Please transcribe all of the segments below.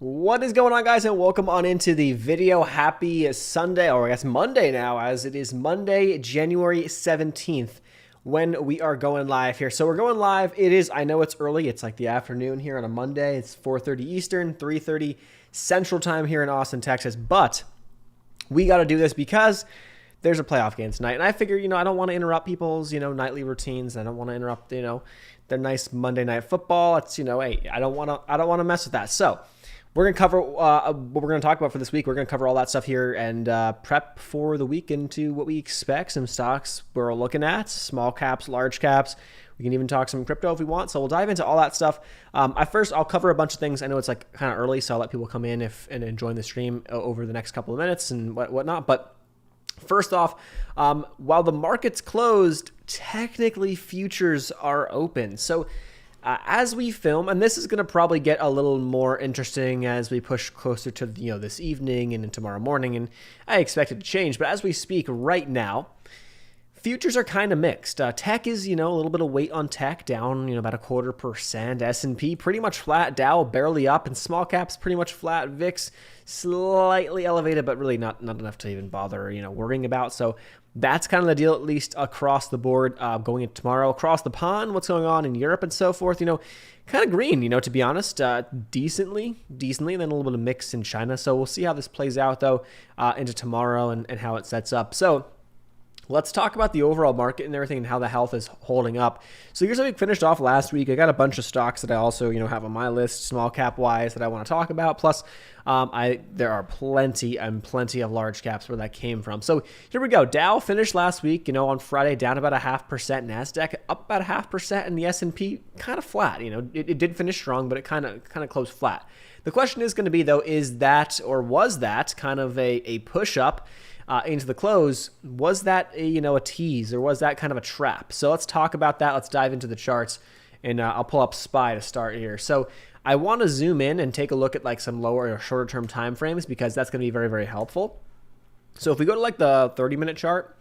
What is going on, guys, and welcome on into the video. Happy Sunday, or I guess Monday now, as it is Monday, January 17th, when we are going live here. So we're going live. It is, I know it's early. It's like the afternoon here on a Monday. It's 4:30 Eastern, 3:30 Central Time here in Austin, Texas. But we got to do this because there's a playoff game tonight. And I figure, I don't want to interrupt people's, nightly routines. I don't want to interrupt, their nice Monday night football. It's, hey, I don't want to mess with that. So we're going to cover what we're going to talk about for this week. We're going to cover all that stuff here and prep for the week into what we expect. Some stocks we're looking at, small caps, large caps. We can even talk some crypto if we want. So we'll dive into all that stuff. I'll cover a bunch of things. I know it's like kind of early, so I'll let people come in and join the stream over the next couple of minutes and whatnot. But first off, while the market's closed, technically futures are open. So as we film, and this is going to probably get a little more interesting as we push closer to this evening and tomorrow morning, and I expect it to change. But as we speak right now, futures are kind of mixed. Tech is, a little bit of weight on tech, down, about 0.25%. S&P pretty much flat. Dow barely up, and small caps pretty much flat. VIX slightly elevated, but really not enough to even bother, worrying about. So that's kind of the deal, at least across the board, going into tomorrow. Across the pond, what's going on in Europe and so forth, kind of green, to be honest, decently, and then a little bit of mix in China. So we'll see how this plays out, though, into tomorrow and how it sets up. So let's talk about the overall market and everything and how the health is holding up. So here's how we finished off last week. I got a bunch of stocks that I also, have on my list, small cap wise, that I want to talk about. Plus, there are plenty of large caps where that came from. So here we go. Dow finished last week, on Friday, down about 0.5%. NASDAQ up about 0.5%, and the S&P kind of flat. It did finish strong, but it kind of closed flat. The question is going to be, though, is that, or was that kind of a push up into the close? Was that a tease, or was that kind of a trap? So let's talk about that. Let's dive into the charts, and I'll pull up SPY to start here. So I want to zoom in and take a look at like some lower or shorter term time frames, because that's going to be very, very helpful. So if we go to like the 30-minute chart,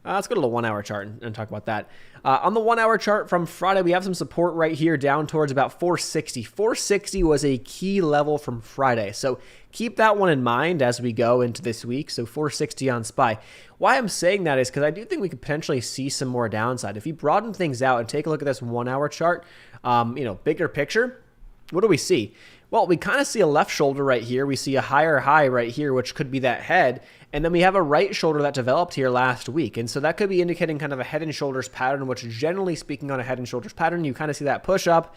let's go to the 1 hour chart and talk about that. On the 1 hour chart from Friday, we have some support right here down towards about 460. 460 was a key level from Friday. So keep that one in mind as we go into this week. So 460 on SPY. Why I'm saying that is because I do think we could potentially see some more downside. If you broaden things out and take a look at this 1 hour chart, bigger picture, what do we see? Well, we kind of see a left shoulder right here. We see a higher high right here, which could be that head. And then we have a right shoulder that developed here last week. And so that could be indicating kind of a head and shoulders pattern, which generally speaking on a head and shoulders pattern, you kind of see that push up,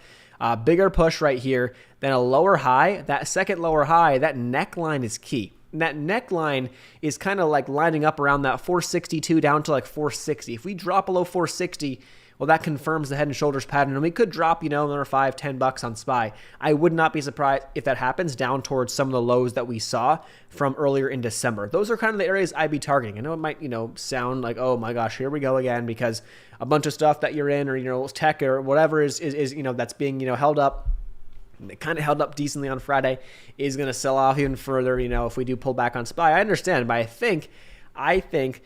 bigger push right here, then a lower high. That second lower high, that neckline is key. And that neckline is kind of like lining up around that 462 down to like 460. If we drop below 460, well, that confirms the head and shoulders pattern, and we could drop, another $5-10 on SPY. I would not be surprised if that happens down towards some of the lows that we saw from earlier in December. Those are kind of the areas I'd be targeting. I know it might, sound like, oh my gosh, here we go again, because a bunch of stuff that you're in, or, tech or whatever is that's being, held up. It kind of held up decently on Friday, is going to sell off even further, if we do pull back on SPY. I understand, but I think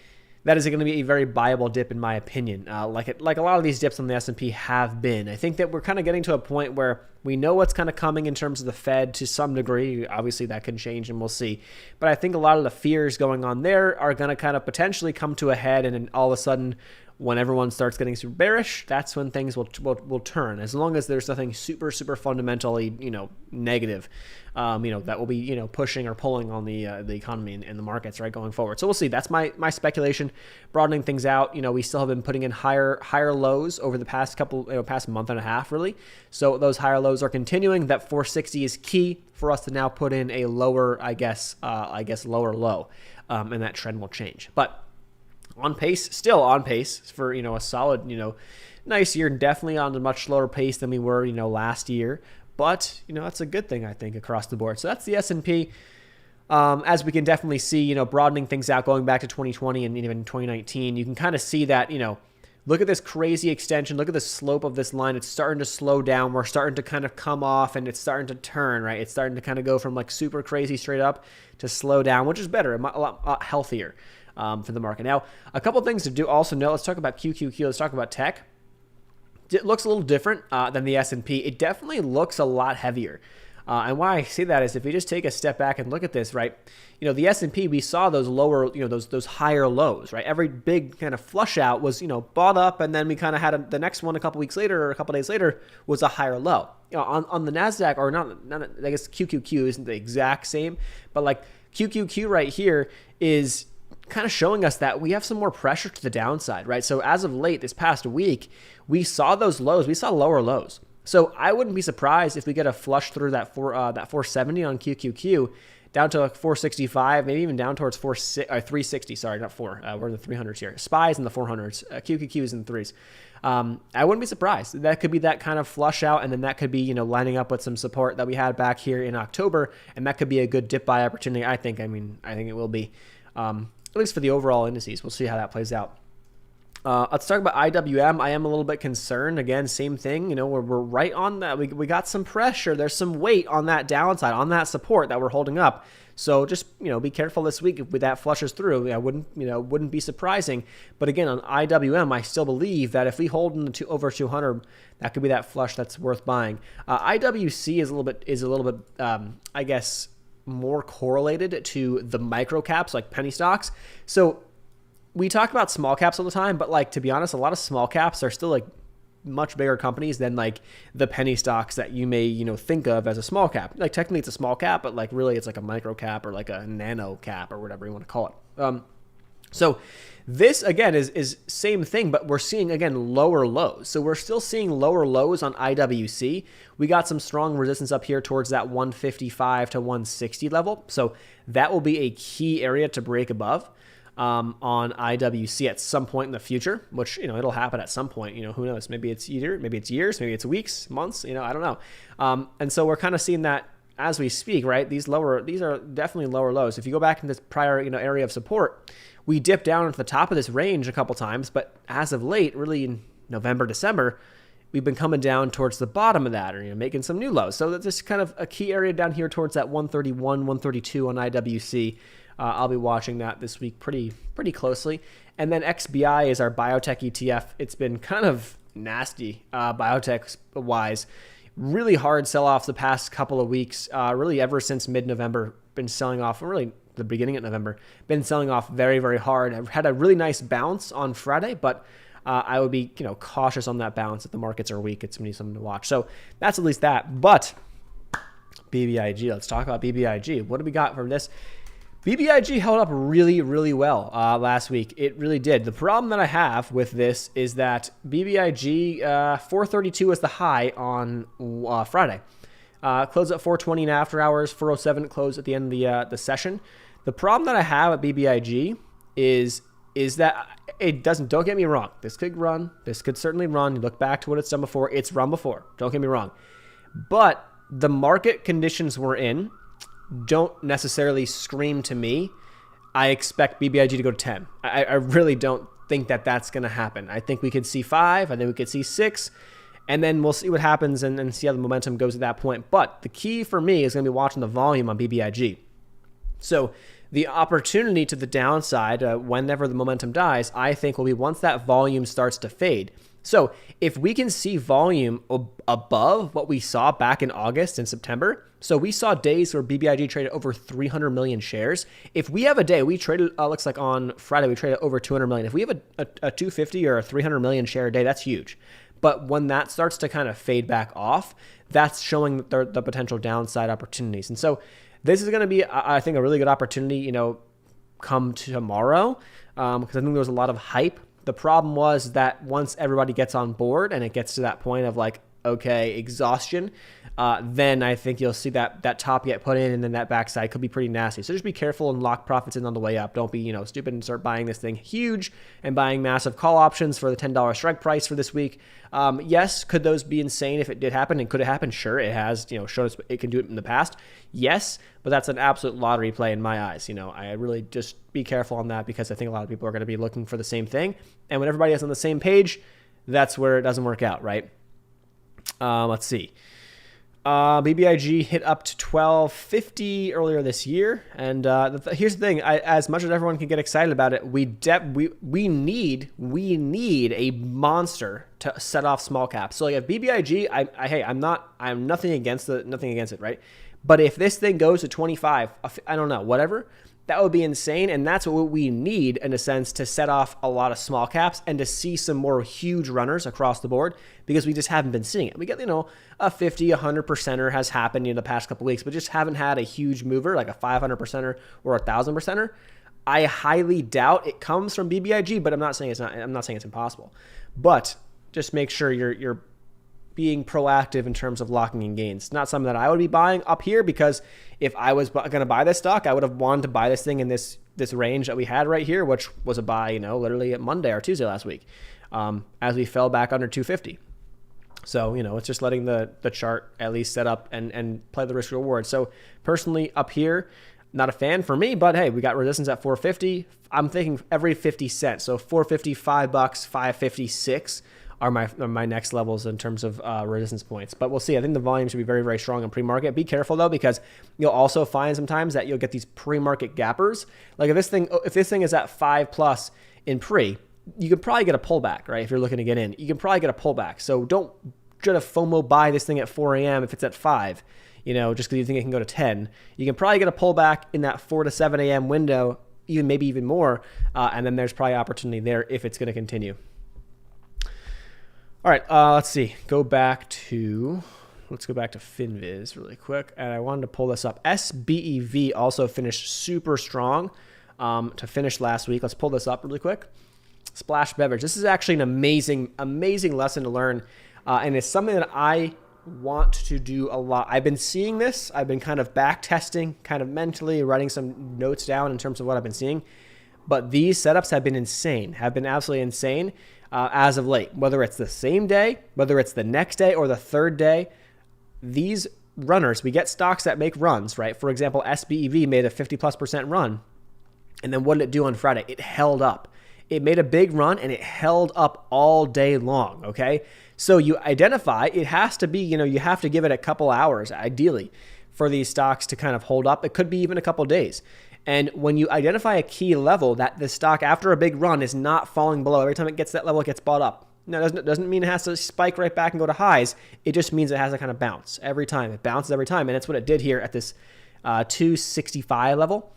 that is going to be a very viable dip, in my opinion, like a lot of these dips on the S&P have been. I think that we're kind of getting to a point where we know what's kind of coming in terms of the Fed to some degree. Obviously, that can change, and we'll see. But I think a lot of the fears going on there are going to kind of potentially come to a head, and then all of a sudden, when everyone starts getting super bearish, that's when things will turn. As long as there's nothing super fundamentally negative, that will be pushing or pulling on the economy and the markets right going forward. So we'll see. That's my speculation. Broadening things out, we still have been putting in higher lows over the past past month and a half really. So those higher lows are continuing. That 460 is key for us to now put in a lower, I guess lower low, and that trend will change. But still on pace for, a solid, nice year, definitely on a much slower pace than we were, last year. But, that's a good thing, I think, across the board. So that's the S&P. As we can definitely see, broadening things out, going back to 2020 and even 2019, you can kind of see that, look at this crazy extension. Look at the slope of this line. It's starting to slow down. We're starting to kind of come off, and it's starting to turn, right? It's starting to kind of go from like super crazy straight up to slow down, which is better, a lot healthier for the market. Now, a couple things to do also note. Let's talk about QQQ. Let's talk about tech. It looks a little different than the S&P. It definitely looks a lot heavier. And why I say that is if we just take a step back and look at this, right? The S&P, we saw those lower, those higher lows, right? Every big kind of flush out was, bought up, and then we kind of had the next one a couple weeks later or a couple days later was a higher low. On the NASDAQ, or not, I guess QQQ isn't the exact same, but like QQQ right here is kind of showing us that we have some more pressure to the downside, right? So as of late, this past week, we saw those lows, we saw lower lows. So I wouldn't be surprised if we get a flush through that 470 on QQQ down to like 465, maybe even down towards 360. Sorry, not 4. We're in the 300s here. SPY's in the 400s. QQQ is in the 3s. I wouldn't be surprised. That could be that kind of flush out, and then that could be lining up with some support that we had back here in October, and that could be a good dip buy opportunity. I think it will be, at least for the overall indices. We'll see how that plays out. Let's talk about IWM. I am a little bit concerned. Again, same thing. We're right on that. We got some pressure. There's some weight on that downside, on that support that we're holding up. So just be careful this week if that flushes through. I wouldn't be surprising. But again, on IWM, I still believe that if we hold in the over 200, that could be that flush that's worth buying. IWC is a little bit I guess more correlated to the micro caps like penny stocks. So we talk about small caps all the time, but like, to be honest, a lot of small caps are still like much bigger companies than like the penny stocks that you may, think of as a small cap. Like technically it's a small cap, but like really it's like a micro cap or like a nano cap or whatever you want to call it. So this again is same thing, but we're seeing again lower lows. So we're still seeing lower lows on IWC. We got some strong resistance up here towards that 155 to 160 level. So that will be a key area to break above. On IWC at some point in the future, which, it'll happen at some point, who knows, maybe it's years, maybe it's weeks, months, I don't know. And so we're kind of seeing that as we speak, right? These are definitely lower lows. If you go back in this prior, area of support, we dipped down at the top of this range a couple times, but as of late, really in November, December, we've been coming down towards the bottom of that, or making some new lows. So that's just kind of a key area down here towards that 131, 132 on IWC. I'll be watching that this week pretty closely. And then XBI is our biotech ETF. It's been kind of nasty biotech-wise. Really hard sell-off the past couple of weeks, really ever since mid-November. Been selling off, really the beginning of November. Been selling off very, very hard. I've had a really nice bounce on Friday, but I would be cautious on that bounce if the markets are weak. It's going to be something to watch. So that's at least that. But BBIG, let's talk about BBIG. What do we got from this? BBIG held up really, really well last week. It really did. The problem that I have with this is that BBIG 432 is the high on Friday. Closed at 420 in after hours, 407 closed at the end of the session. The problem that I have at BBIG is that it doesn't, don't get me wrong, this could run, this could certainly run. You look back to what it's done before, it's run before, don't get me wrong. But the market conditions we're in don't necessarily scream to me, I expect BBIG to go to 10. I really don't think that that's going to happen. I think we could see 5. I think we could see 6. And then we'll see what happens and see how the momentum goes at that point. But the key for me is going to be watching the volume on BBIG. So the opportunity to the downside, whenever the momentum dies, I think will be once that volume starts to fade. So if we can see volume above what we saw back in August and September, so we saw days where BBIG traded over 300 million shares. If we have a day, we traded, looks like on Friday, we traded over 200 million. If we have a 250 or a 300 million share day, that's huge. But when that starts to kind of fade back off, that's showing the potential downside opportunities. And so this is going to be, I think, a really good opportunity, come tomorrow, because I think there was a lot of hype. The problem was that once everybody gets on board and it gets to that point of like, okay, exhaustion, then I think you'll see that top get put in, and then that backside could be pretty nasty. So just be careful and lock profits in on the way up. Don't be, stupid and start buying this thing huge and buying massive call options for the $10 strike price for this week. Yes, could those be insane if it did happen? And could it happen? Sure, it has, shown us it can do it in the past. Yes, but that's an absolute lottery play in my eyes. I really just be careful on that, because I think a lot of people are going to be looking for the same thing. And when everybody is on the same page, that's where it doesn't work out, right? Let's see. BBIG hit up to 1250 earlier this year, and here's the thing: as much as everyone can get excited about it, we need a monster to set off small caps. So like if BBIG, I'm nothing against it, right? But if this thing goes to 25, I don't know, whatever. That would be insane, and that's what we need, in a sense, to set off a lot of small caps and to see some more huge runners across the board, because we just haven't been seeing it. We get, a 50, 100%er has happened in the past couple weeks, but just haven't had a huge mover like a 500%er or a 1,000%er. I highly doubt it comes from BBIG, but I'm not saying it's impossible. But just make sure you're being proactive in terms of locking in gains. Not something that I would be buying up here, because if I was going to buy this stock, I would have wanted to buy this thing in this range that we had right here, which was a buy, literally at Monday or Tuesday last week, as we fell back under 250. So, it's just letting the chart at least set up and play the risk reward. So personally up here, not a fan for me, but hey, we got resistance at 450. I'm thinking every 50 cents. So 450, $5, 556 are my next levels in terms of resistance points. But we'll see. I think the volume should be very, very strong in pre-market. Be careful though, because you'll also find sometimes that you'll get these pre-market gappers. Like if this thing is at 5+ in pre, you could probably get a pullback, right? If you're looking to get in, you can probably get a pullback. So don't try to FOMO buy this thing at 4 a.m. if it's at 5, just because you think it can go to 10. You can probably get a pullback in that 4 to 7 a.m. window, maybe even more. And then there's probably opportunity there if it's going to continue. All right, let's see. Let's go back to FinViz really quick. And I wanted to pull this up. SBEV also finished super strong to finish last week. Let's pull this up really quick. Splash Beverage. This is actually an amazing lesson to learn. And it's something that I want to do a lot. I've been seeing this. I've been kind of back testing, kind of mentally writing some notes down in terms of what I've been seeing. But these setups have been insane, have been absolutely insane. As of late, whether it's the same day, whether it's the next day or the third day, these runners, we get stocks that make runs, right? For example, SBEV made a 50+% run. And then what did it do on Friday? It held up. It made a big run and it held up all day long, okay? So you identify, it has to be, you have to give it a couple hours, ideally, for these stocks to kind of hold up. It could be even a couple days. And when you identify a key level that the stock, after a big run, is not falling below, every time it gets that level, it gets bought up. Now, it doesn't mean it has to spike right back and go to highs. It just means it has to kind of bounce every time. It bounces every time, and that's what it did here at this 265 level.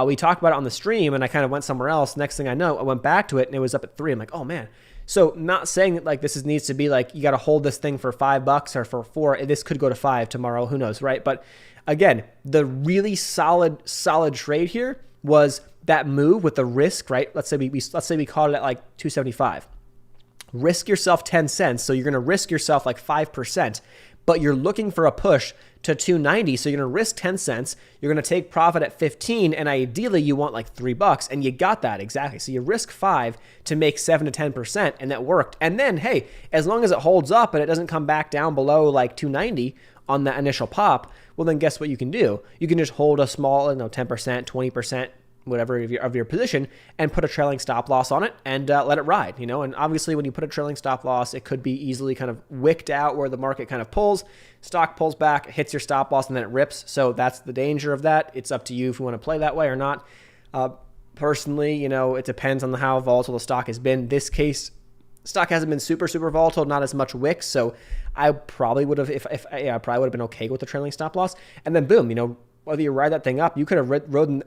We talked about it on the stream, and I kind of went somewhere else. Next thing I know, I went back to it, and it was up at 3. I'm like, oh, man. So not saying that like this needs to be like you got to hold this thing for $5 or for 4. This could go to 5 tomorrow. Who knows, right? But again, the really solid trade here was that move with the risk, right? Let's say we caught it at like 275. Risk yourself 10 cents, so you're going to risk yourself like 5%, but you're looking for a push to 290, so you're going to risk 10 cents. You're going to take profit at 15, and ideally you want like $3, and you got that exactly. So you risk 5 to make 7 to 10%, and that worked. And then, hey, as long as it holds up and it doesn't come back down below like 290 on that initial pop, well, then guess what you can do? You can just hold a small, 10%, 20%, whatever of your position, and put a trailing stop loss on it and let it ride, And obviously, when you put a trailing stop loss, it could be easily kind of wicked out where the market kind of pulls, stock pulls back, hits your stop loss, and then it rips. So that's the danger of that. It's up to you if you want to play that way or not. Personally, it depends on how volatile the stock has been. This case, stock hasn't been super volatile, not as much wick, so I probably would have, I probably would have been okay with the trailing stop loss. And then boom, whether you ride that thing up, you could have rode,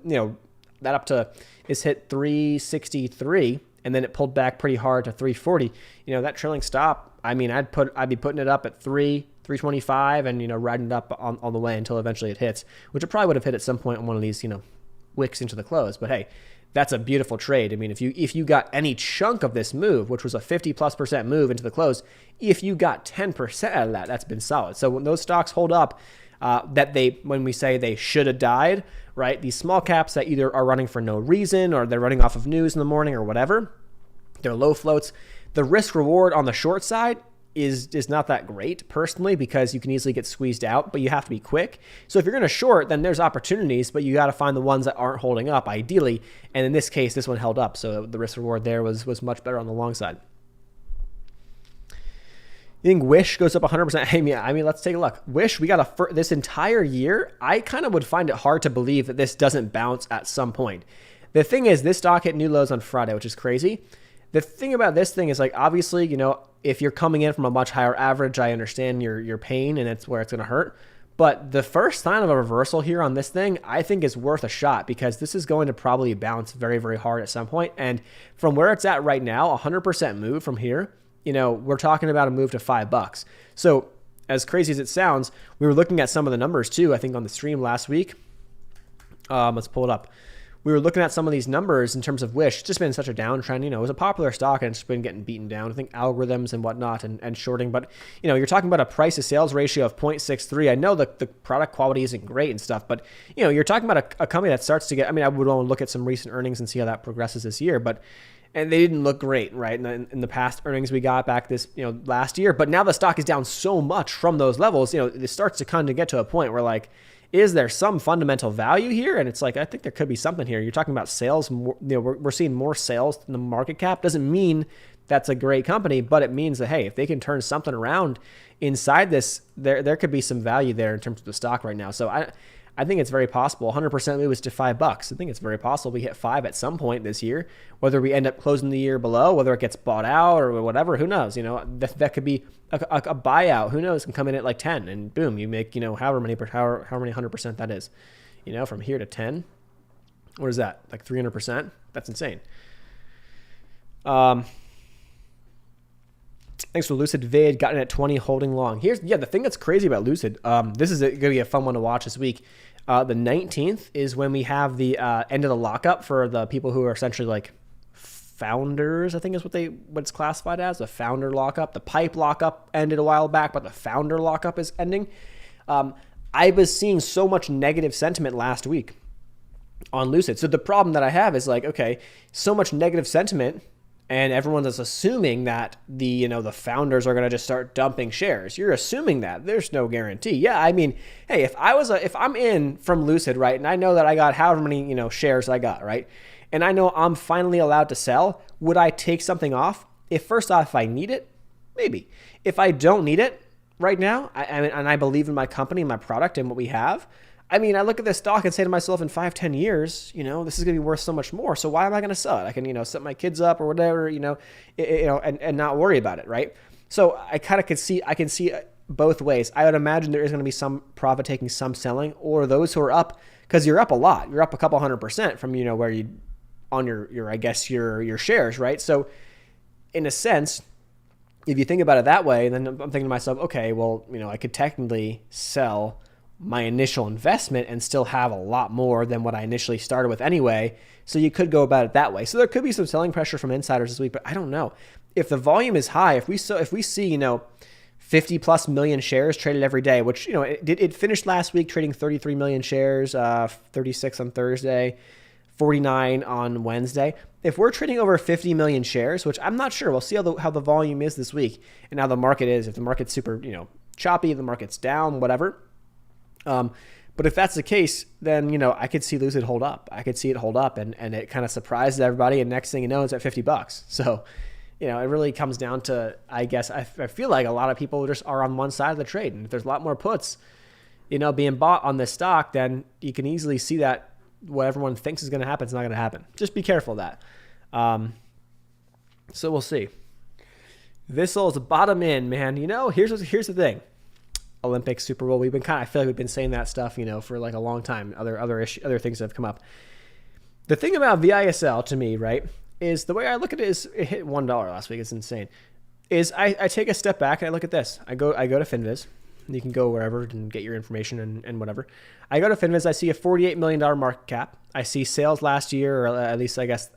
that up to, is hit 363, and then it pulled back pretty hard to 340. That trailing stop, I'd be putting it up at 325 and, riding it up on the way until eventually it hits, which it probably would have hit at some point on one of these, wicks into the close. But hey, that's a beautiful trade. If you got any chunk of this move, which was a 50+% move into the close, if you got 10% out of that, that's been solid. So when those stocks hold up, when we say they should have died, right? These small caps that either are running for no reason or they're running off of news in the morning or whatever, they're low floats. The risk reward on the short side is not that great personally, because you can easily get squeezed out, but you have to be quick. So if you're going to short, then there's opportunities, but you got to find the ones that aren't holding up ideally. And in this case, this one held up. So the risk reward there was much better on the long side. You think Wish goes up 100%? I mean, let's take a look. Wish, we got this entire year. I kind of would find it hard to believe that this doesn't bounce at some point. The thing is, this stock hit new lows on Friday, which is crazy. The thing about this thing is, like, obviously, you know, if you're coming in from a much higher average, I understand your pain and it's where it's going to hurt. But the first sign of a reversal here on this thing, I think is worth a shot, because this is going to probably bounce very, very hard at some point. And from where it's at right now, 100% move from here, you know, we're talking about a move to $5. So as crazy as it sounds, we were looking at some of the numbers too, I think on the stream last week. Let's pull it up. We were looking at some of these numbers in terms of Wish. It's just been such a downtrend. You know, it was a popular stock and it's been getting beaten down. I think algorithms and whatnot and shorting. But, you know, you're talking about a price to sales ratio of 0.63. I know the product quality isn't great and stuff, but, you know, you're talking about a company that starts to get, I mean, I would want to look at some recent earnings and see how that progresses this year, and they didn't look great, right? In the past earnings we got back this, you know, last year, but now the stock is down so much from those levels, you know, it starts to kind of get to a point where, like, is there some fundamental value here? And it's like, I think there could be something here. You're talking about sales, more, you know, we're seeing more sales than the market cap. Doesn't mean that's a great company, but it means that, hey, if they can turn something around inside this, there could be some value there in terms of the stock right now. So I think it's very possible. 100% move is to $5. I think it's very possible we hit 5 at some point this year. Whether we end up closing the year below, whether it gets bought out or whatever, who knows? You know, that could be a buyout. Who knows? Can come in at like 10, and boom, you make, you know, however many 100% that is. You know, from here to 10, what is that? Like 300%? That's insane. Thanks for Lucid Vid, gotten at 20, holding long. The thing that's crazy about Lucid, this is going to be a fun one to watch this week. The 19th is when we have the end of the lockup for the people who are essentially like founders, I think is what it's classified as, the founder lockup. The pipe lockup ended a while back, but the founder lockup is ending. I was seeing so much negative sentiment last week on Lucid. So the problem that I have is, like, okay, so much negative sentiment, and everyone is assuming that the founders are going to just start dumping shares. You're assuming that. There's no guarantee. Yeah, I mean, hey, if I'm in from Lucid, right, and I know that I got however many, shares I got, right, and I know I'm finally allowed to sell, would I take something off? If I need it, maybe. If I don't need it right now, and I believe in my company, my product, and what we have, I mean, I look at this stock and say to myself, in 5-10 years, this is going to be worth so much more. So why am I going to sell it? I can, set my kids up or whatever, and not worry about it, right? So I kind of I can see both ways. I would imagine there is going to be some profit taking, some selling, or those who are up, because you're up a lot. You're up a couple 100% from, where you on your I guess your shares, right? So in a sense, if you think about it that way, then I'm thinking to myself, okay, well, I could technically sell my initial investment and still have a lot more than what I initially started with anyway. So you could go about it that way. So there could be some selling pressure from insiders this week, but I don't know. If the volume is high, if we see 50 plus million shares traded every day, which it finished last week trading 33 million shares, 36 on Thursday, 49 on Wednesday. If we're trading over 50 million shares, which I'm not sure, we'll see how the volume is this week and how the market is. If the market's super choppy, the market's down, whatever. But if that's the case, then, I could see Lucid hold up. I could see it hold up and it kind of surprises everybody. And next thing you know, it's at $50. So, it really comes down to, I guess, I feel like a lot of people just are on one side of the trade. And if there's a lot more puts, being bought on this stock, then you can easily see that what everyone thinks is going to happen is not going to happen. Just be careful of that. So we'll see. This is bottom in, man. Here's the thing. Olympics, Super Bowl. I feel like we've been saying that stuff, for like a long time. Other things that have come up. The thing about VISL to me, right, is the way I look at it is it hit $1 last week. It's insane. Is I take a step back and I look at this. I go to FinViz. You can go wherever and get your information and whatever. I go to FinViz. I see a $48 million market cap. I see sales last year, or at least I guess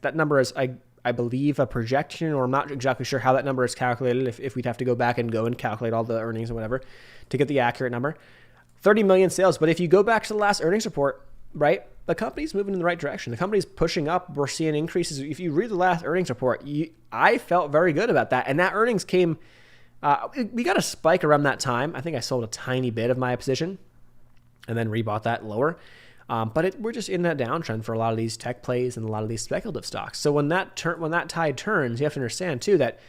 that number is I believe a projection, or I'm not exactly sure how that number is calculated, if we'd have to go back and calculate all the earnings and whatever to get the accurate number. 30 million sales. But if you go back to the last earnings report, right, the company's moving in the right direction. The company's pushing up. We're seeing increases. If you read the last earnings report, I felt very good about that. And that earnings came, we got a spike around that time. I think I sold a tiny bit of my position and then rebought that lower. But we're just in that downtrend for a lot of these tech plays and a lot of these speculative stocks. So when that tide turns, you have to understand too that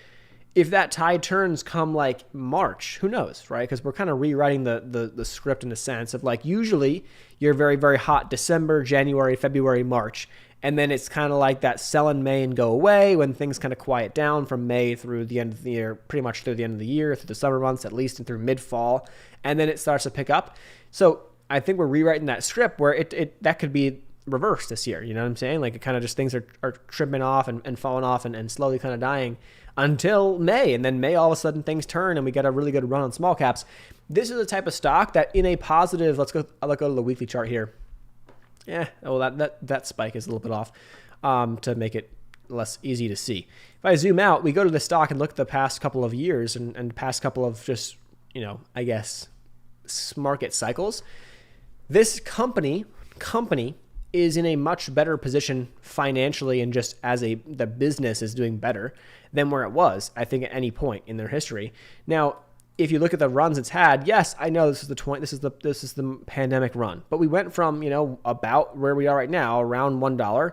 If that tide turns come like March, who knows, right? Because we're kind of rewriting the script in a sense of like usually you're very, very hot December, January, February, March. And then it's kind of like that sell in May and go away when things kind of quiet down from May through the end of the year, pretty much through the end of the year, through the summer months at least, and through mid-fall. And then it starts to pick up. So I think we're rewriting that script where that could be reversed this year. You know what I'm saying? Like it kind of just things are tripping off and falling off and slowly kind of dying until May. And then May, all of a sudden things turn and we get a really good run on small caps. This is the type of stock that in a positive, let's go to the weekly chart here. That spike is a little bit off to make it less easy to see. If I zoom out, we go to the stock and look at the past couple of years and past couple of just, I guess, market cycles. This company is in a much better position financially and just as the business is doing better than where it was, I think, at any point in their history. Now, if you look at the runs it's had, yes, I know this is the pandemic run, but we went from, about where we are right now, around $1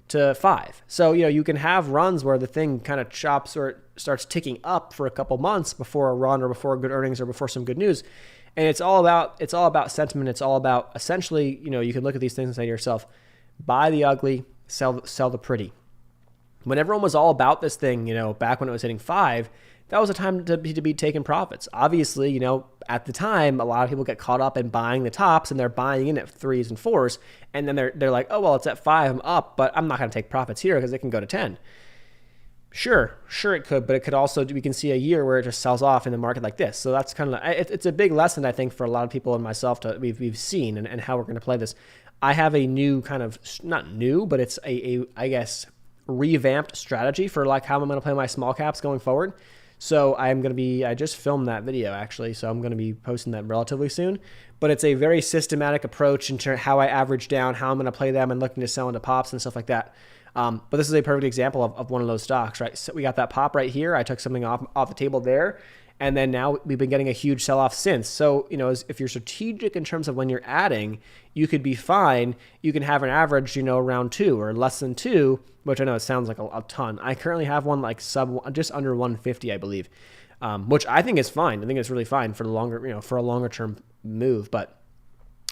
to $5. So, you can have runs where the thing kind of chops or starts ticking up for a couple months before a run or before good earnings or before some good news. And it's all about sentiment. It's all about essentially, you can look at these things and say to yourself, buy the ugly, sell the pretty. When everyone was all about this thing, back when it was hitting 5, that was a time to be taking profits. Obviously, at the time, a lot of people get caught up in buying the tops and they're buying in at 3s and 4s. And then they're like, oh, well, it's at 5, I'm up, but I'm not going to take profits here because it can go to 10. Sure it could, but it could also, we can see a year where it just sells off in the market like this. So that's kind of, it's a big lesson, I think, for a lot of people and myself we've seen and how we're going to play this. I have a new kind of, not new, but it's a I guess, revamped strategy for like how I'm going to play my small caps going forward. So I just filmed that video actually, so I'm going to be posting that relatively soon. But it's a very systematic approach into how I average down, how I'm going to play them and looking to sell into pops and stuff like that. But this is a perfect example of one of those stocks, right? So we got that pop right here. I took something off the table there. And then now we've been getting a huge sell-off since. So, if you're strategic in terms of when you're adding, you could be fine. You can have an average, around 2 or less than 2, which I know it sounds like a ton. I currently have one like just under 150, I believe, which I think is fine. I think it's really fine for the longer, for a longer term move. But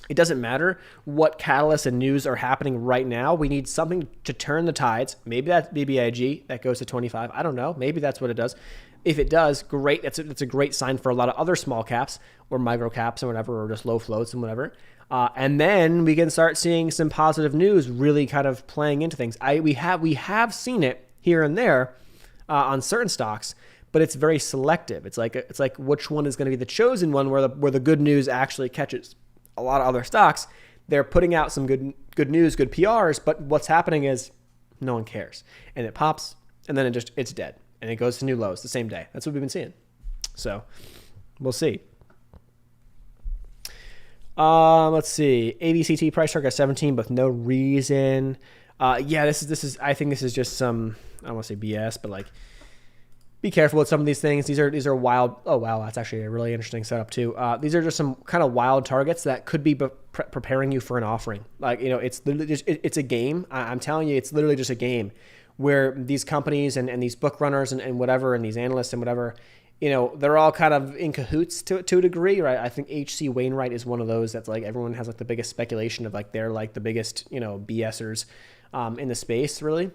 it doesn't matter what catalysts and news are happening right now. We need something to turn the tides. Maybe that's BBIG that goes to 25. I don't know. Maybe that's what it does. If it does, great. It's a great sign for a lot of other small caps or micro caps and whatever, or just low floats and whatever. And then we can start seeing some positive news really kind of playing into things. We have seen it here and there on certain stocks, but it's very selective. It's like which one is going to be the chosen one where the good news actually catches. A lot of other stocks, they're putting out some good news, good PRs, but what's happening is no one cares, and it pops, and then it's dead. And it goes to new lows the same day. That's what we've been seeing. So we'll see. Let's see. ABCT price target 17, but no reason. This is. I think this is just some. I don't want to say BS, but like, be careful with some of these things. These are wild. Oh wow, that's actually a really interesting setup too. These are just some kind of wild targets that could be preparing you for an offering. Like it's literally just it's a game. I'm telling you, it's literally just a game. Where these companies and these book runners and whatever, and these analysts and whatever, they're all kind of in cahoots to a degree, right? I think H.C. Wainwright is one of those that's like everyone has like the biggest speculation of like they're like the biggest, BSers in the space, really.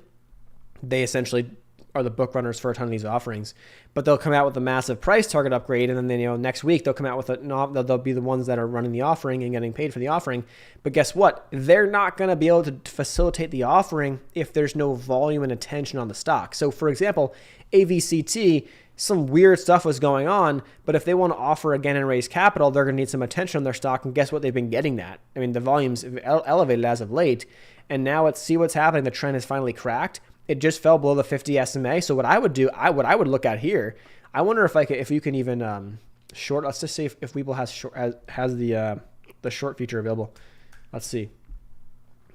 They essentially are the book runners for a ton of these offerings, but they'll come out with a massive price target upgrade. And then, next week they'll come out with they'll be the ones that are running the offering and getting paid for the offering. But guess what? They're not going to be able to facilitate the offering if there's no volume and attention on the stock. So for example, AVCT, some weird stuff was going on, but if they want to offer again and raise capital, they're going to need some attention on their stock. And guess what? They've been getting that. I mean, the volume's elevated as of late. And now let's see what's happening. The trend has finally cracked. It just fell below the 50 SMA. So what I would do, what I would look at here, I wonder if you can even short. Let's just see if Webull has the short feature available. Let's see.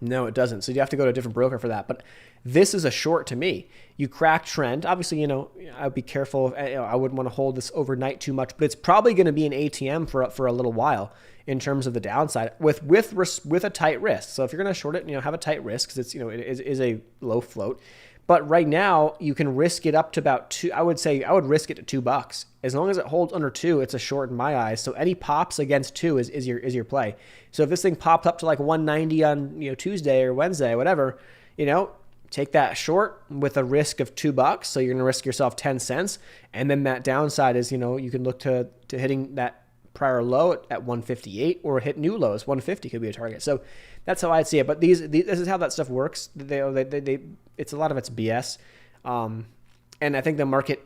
No, it doesn't. So you have to go to a different broker for that. But this is a short to me. You crack trend. Obviously, I would be careful. I wouldn't want to hold this overnight too much, but it's probably going to be an ATM for a little while in terms of the downside with a tight risk. So if you're going to short it, have a tight risk because it's it is a low float. But right now, you can risk it up to about two. I would say I would risk it to $2. As long as it holds under two, it's a short in my eyes. So any pops against two is your play. So if this thing popped up to like 190 on Tuesday or Wednesday, whatever, take that short with a risk of $2. So you're going to risk yourself 10 cents. And then that downside is, you can look to hitting that prior low at 158 or hit new lows. 150 could be a target. So that's how I'd see it. But this is how that stuff works. It's a lot of it's BS. And I think the market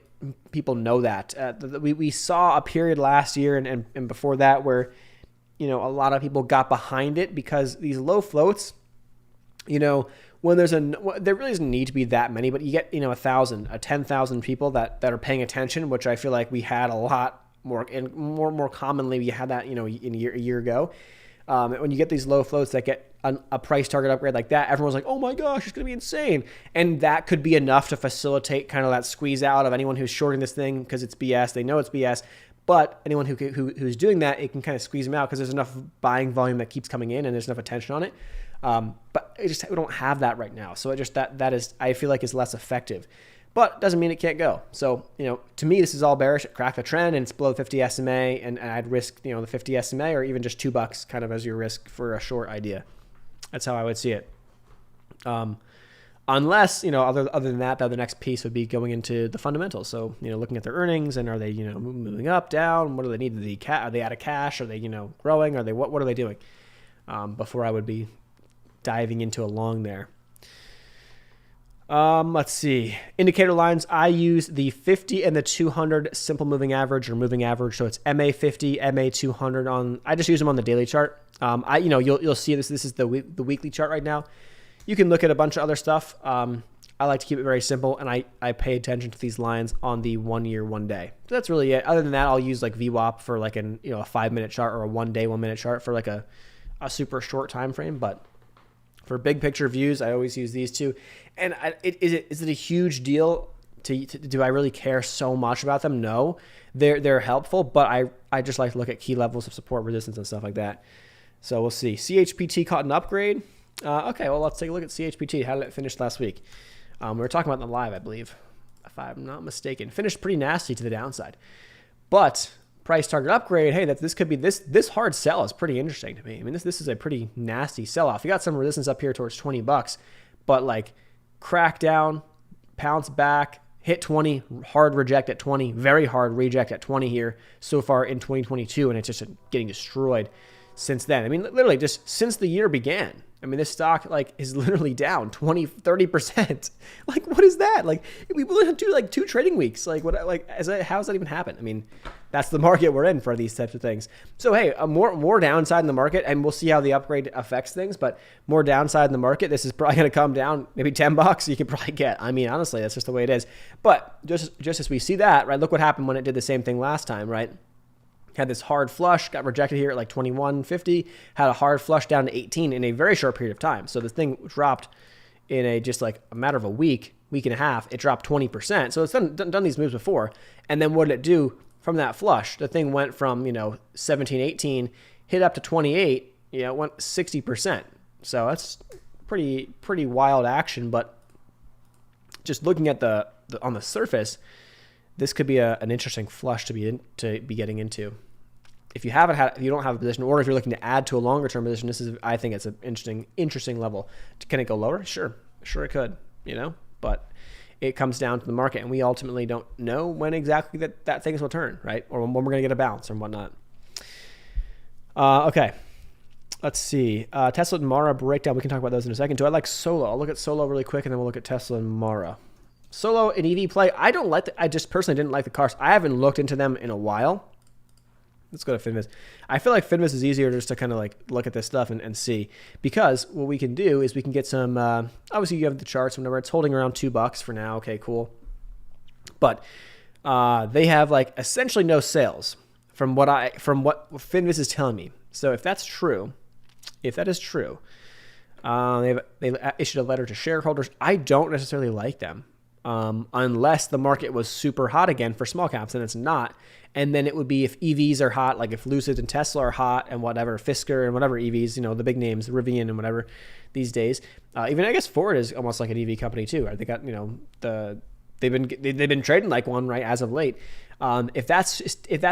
people know that. We saw a period last year and before that where, a lot of people got behind it because these low floats, when there really doesn't need to be that many, but you get, 10,000 people that are paying attention, which I feel like we had a lot more, and more commonly we had that, a year ago. When you get these low floats that get a price target upgrade like that, everyone's like, oh my gosh, it's going to be insane. And that could be enough to facilitate kind of that squeeze out of anyone who's shorting this thing because it's BS. They know it's BS. But anyone who's doing that, it can kind of squeeze them out because there's enough buying volume that keeps coming in and there's enough attention on it. But we don't have that right now. So that is, I feel like, is less effective. But doesn't mean it can't go. So, to me, this is all bearish. It cracked the trend and it's below 50 SMA. And I'd risk, the 50 SMA or even just $2 kind of as your risk for a short idea. That's how I would see it. Unless, other than that, the next piece would be going into the fundamentals. So, looking at their earnings and are they, moving up, down? What do they need? Are they out of cash? Are they, growing? Are they, what are they doing? Before I would be diving into a long there. Let's see. Indicator lines. I use the 50 and the 200 simple moving average or moving average. So it's MA50, MA200 I just use them on the daily chart. You'll see this. This is the weekly chart right now. You can look at a bunch of other stuff. I like to keep it very simple, and I pay attention to these lines on the 1 year, 1 day. So that's really it. Other than that, I'll use like VWAP for like a 5-minute chart or a 1 day, 1 minute chart for like a super short time frame. But for big picture views, I always use these two. And is it a huge deal? Do I really care so much about them? No, they're helpful, but I just like to look at key levels of support, resistance, and stuff like that. So we'll see. CHPT caught an upgrade. Okay, well, let's take a look at CHPT. How did it finish last week? We were talking about it in the live, I believe, if I'm not mistaken. Finished pretty nasty to the downside. But price target upgrade, hey, this could be this hard sell is pretty interesting to me. I mean, this is a pretty nasty sell-off. You got some resistance up here towards $20, but like crack down, pounce back, hit 20, hard reject at 20, very hard reject at 20 here so far in 2022, and it's just getting destroyed since then. I mean, literally just since the year began. I mean, this stock like is literally down 20, 30%. Like, what is that? Like, we will do like 2 trading weeks. Like, how's that even happen? I mean, that's the market we're in for these types of things. So, hey, more downside in the market, and we'll see how the upgrade affects things, but more downside in the market. This is probably going to come down maybe $10 you can probably get. I mean, honestly, that's just the way it is. But just as we see that, right, look what happened when it did the same thing last time, right? Had this hard flush, got rejected here at like 21.50, had a hard flush down to 18 in a very short period of time. So this thing dropped in just like a matter of a week and a half. It dropped 20%. So it's done these moves before. And then what did it do from that flush? The thing went from 17, 18, hit up to 28. It went 60%. So that's pretty wild action. But just looking at the on the surface, this could be an interesting flush to be getting into. If you don't have a position, or if you're looking to add to a longer term position, I think it's an interesting level. Can it go lower? Sure it could, but it comes down to the market, and we ultimately don't know when exactly that things will turn, right? Or when we're going to get a bounce or whatnot. Okay. Let's see. Tesla and Mara breakdown. We can talk about those in a second. Do I like Solo? I'll look at Solo really quick, and then we'll look at Tesla and Mara. Solo, an EV play. I just personally didn't like the cars. I haven't looked into them in a while. Let's go to Finviz. I feel like Finviz is easier just to kind of like look at this stuff and see, because what we can do is we can get some, obviously you have the charts, whenever it's holding around $2 for now. Okay, cool. But they have like essentially no sales from what Finviz is telling me. So if that is true, they've issued a letter to shareholders. I don't necessarily like them. unless the market was super hot again for small caps, and it's not. And then it would be if EVs are hot, like if Lucid and Tesla are hot and whatever, Fisker and whatever EVs, the big names, Rivian and whatever these days. Even I guess Ford is almost like an EV company too. Right? They got, they've been trading like one, right, as of late. If that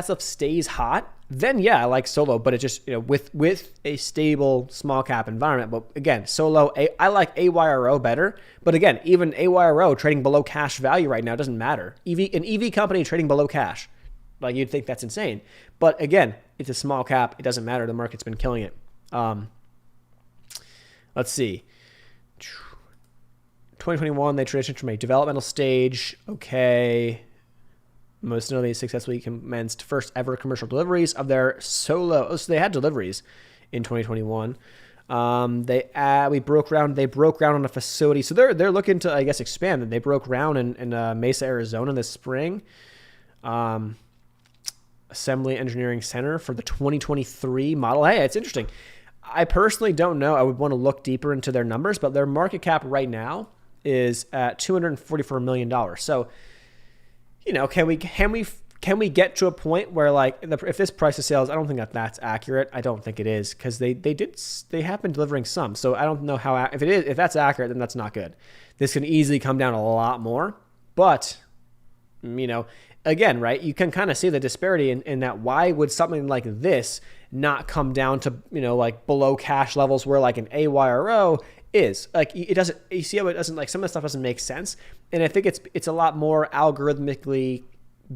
stuff stays hot, then yeah, I like Solo, but it just, with a stable small cap environment. But again, Solo, I like AYRO better. But again, even AYRO trading below cash value right now doesn't matter. An EV company trading below cash, like you'd think that's insane. But again, it's a small cap. It doesn't matter. The market's been killing it. Let's see. 2021, they transitioned from a developmental stage. Okay. Most notably successfully commenced first ever commercial deliveries of their Solo. Oh, so they had deliveries in 2021. They broke ground on a facility. So they're looking to, I guess, expand. They broke ground in Mesa, Arizona this spring. Assembly Engineering Center for the 2023 model. Hey, it's interesting. I personally don't know. I would want to look deeper into their numbers, but their market cap right now is at $244 million. So, can we get to a point where, like, if this price of sales, I don't think that's accurate. I don't think it is, because they have been delivering some. So I don't know if that's accurate, then that's not good. This can easily come down a lot more, but again, right, you can kind of see the disparity in that. Why would something like this not come down to, like below cash levels where like an AYRO is? Like, it doesn't, you see how it doesn't, like, some of the stuff doesn't make sense. And I think it's a lot more algorithmically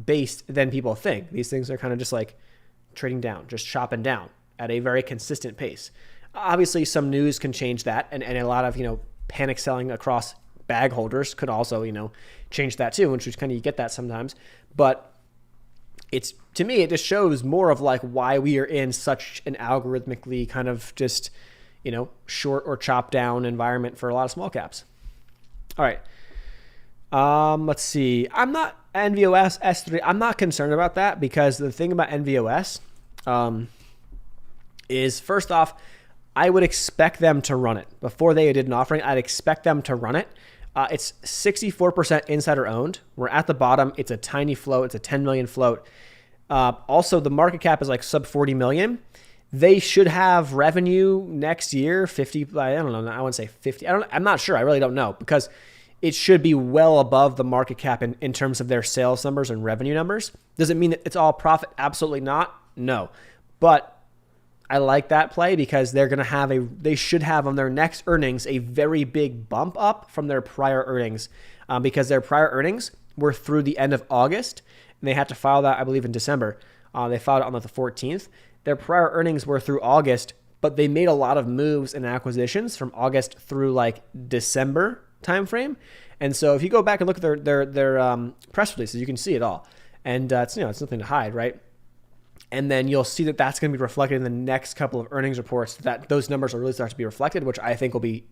based than people think. These things are kind of just like trading down, just chopping down at a very consistent pace. Obviously, some news can change that, and a lot of, panic selling across bag holders could also, change that too, which is kind of, you get that sometimes. But to me, it just shows more of like why we are in such an algorithmically kind of just, short or chop down environment for a lot of small caps. All right. Let's see. I'm not NVOS S3. I'm not concerned about that, because the thing about NVOS is, first off, I would expect them to run it before they did an offering. I'd expect them to run it. It's 64% insider owned. We're at the bottom. It's a tiny float. It's a 10 million float. Also, the market cap is like sub 40 million. They should have revenue next year, 50. I don't know. I wouldn't say 50. I'm not sure. I really don't know, because it should be well above the market cap in terms of their sales numbers and revenue numbers. Does it mean that it's all profit? Absolutely not. No. But I like that play, because they should have on their next earnings a very big bump up from their prior earnings, because their prior earnings were through the end of August, and they had to file that, I believe, in December. They filed it on the 14th. Their prior earnings were through August, but they made a lot of moves and acquisitions from August through like December timeframe. And so if you go back and look at their press releases, you can see it all. And it's nothing to hide, right? And then you'll see that that's going to be reflected in the next couple of earnings reports, that those numbers will really start to be reflected, which I think will be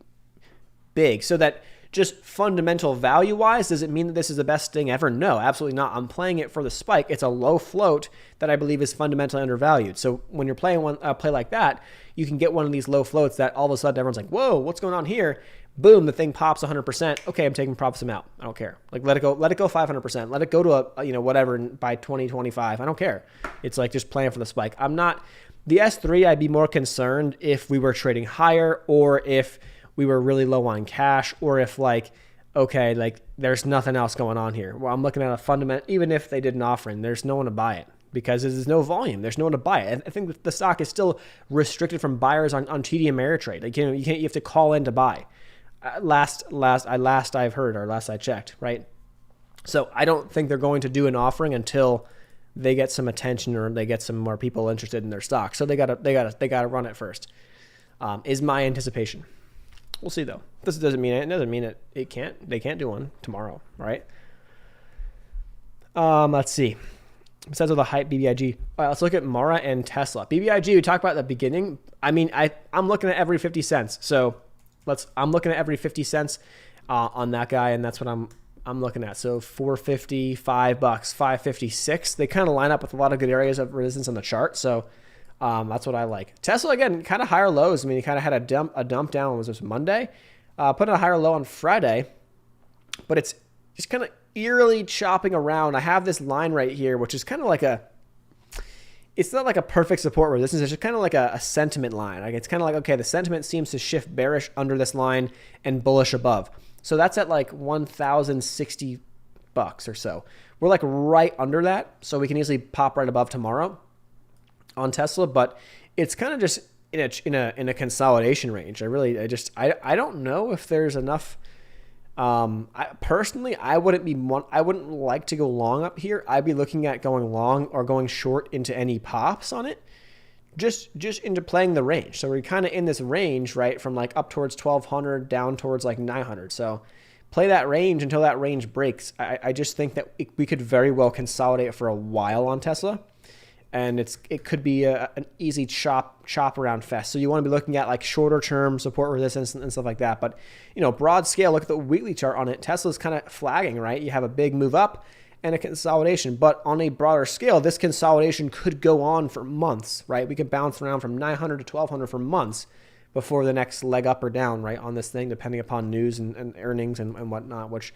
big. So that just fundamental value-wise, does it mean that this is the best thing ever? No, absolutely not. I'm playing it for the spike. It's a low float that I believe is fundamentally undervalued. So when you're playing a play like that, you can get one of these low floats that all of a sudden everyone's like, whoa, what's going on here? Boom, the thing pops 100%. Okay, I'm taking profits out. I don't care. Like, let it go 500%. Let it go to whatever by 2025. I don't care. It's like just playing for the spike. The S3, I'd be more concerned if we were trading higher, or if we were really low on cash, or if there's nothing else going on here. Well, I'm looking at a fundamental, even if they did an offering, there's no one to buy it, because there's no volume. There's no one to buy it. I think the stock is still restricted from buyers on TD Ameritrade. Like, you have to call in to buy. Last I've heard, or last I checked, right? So I don't think they're going to do an offering until they get some attention, or they get some more people interested in their stock. So they gotta run it first. Is my anticipation. We'll see though. This doesn't mean they can't do one tomorrow, right? Let's see. Besides all the hype, BBIG. All right, let's look at Mara and Tesla. BBIG, we talked about at the beginning. I mean, I'm looking at every 50 cents. So I'm looking at every 50 cents on that guy, and that's what I'm looking at. So $4.50, $5, $5.56. They kind of line up with a lot of good areas of resistance on the chart. So that's what I like. Tesla, again, kind of higher lows. I mean, he kind of had a dump down. Was this Monday? Put in a higher low on Friday, but just kind of eerily chopping around. I have this line right here, which is kind of like it's not like a perfect support resistance. It's just kind of like a sentiment line. Like it's kind of like, okay, the sentiment seems to shift bearish under this line and bullish above. So that's at like 1,060 bucks or so. We're like right under that. So we can easily pop right above tomorrow on Tesla, but it's kind of just in a consolidation range. I don't know if there's enough. Personally, I wouldn't like to go long up here. I'd be looking at going long or going short into any pops on it, just into playing the range. So we're kind of in this range, right, from like up towards 1,200 down towards like 900. So play that range until that range breaks. I just think that we could very well consolidate for a while on Tesla. And it could be an easy chop around fest. So you want to be looking at like shorter term support resistance and stuff like that. But, broad scale, look at the weekly chart on it. Tesla's kind of flagging, right? You have a big move up and a consolidation. But on a broader scale, this consolidation could go on for months, right? We could bounce around from 900 to 1,200 for months before the next leg up or down, right, on this thing, depending upon news and earnings and whatnot, which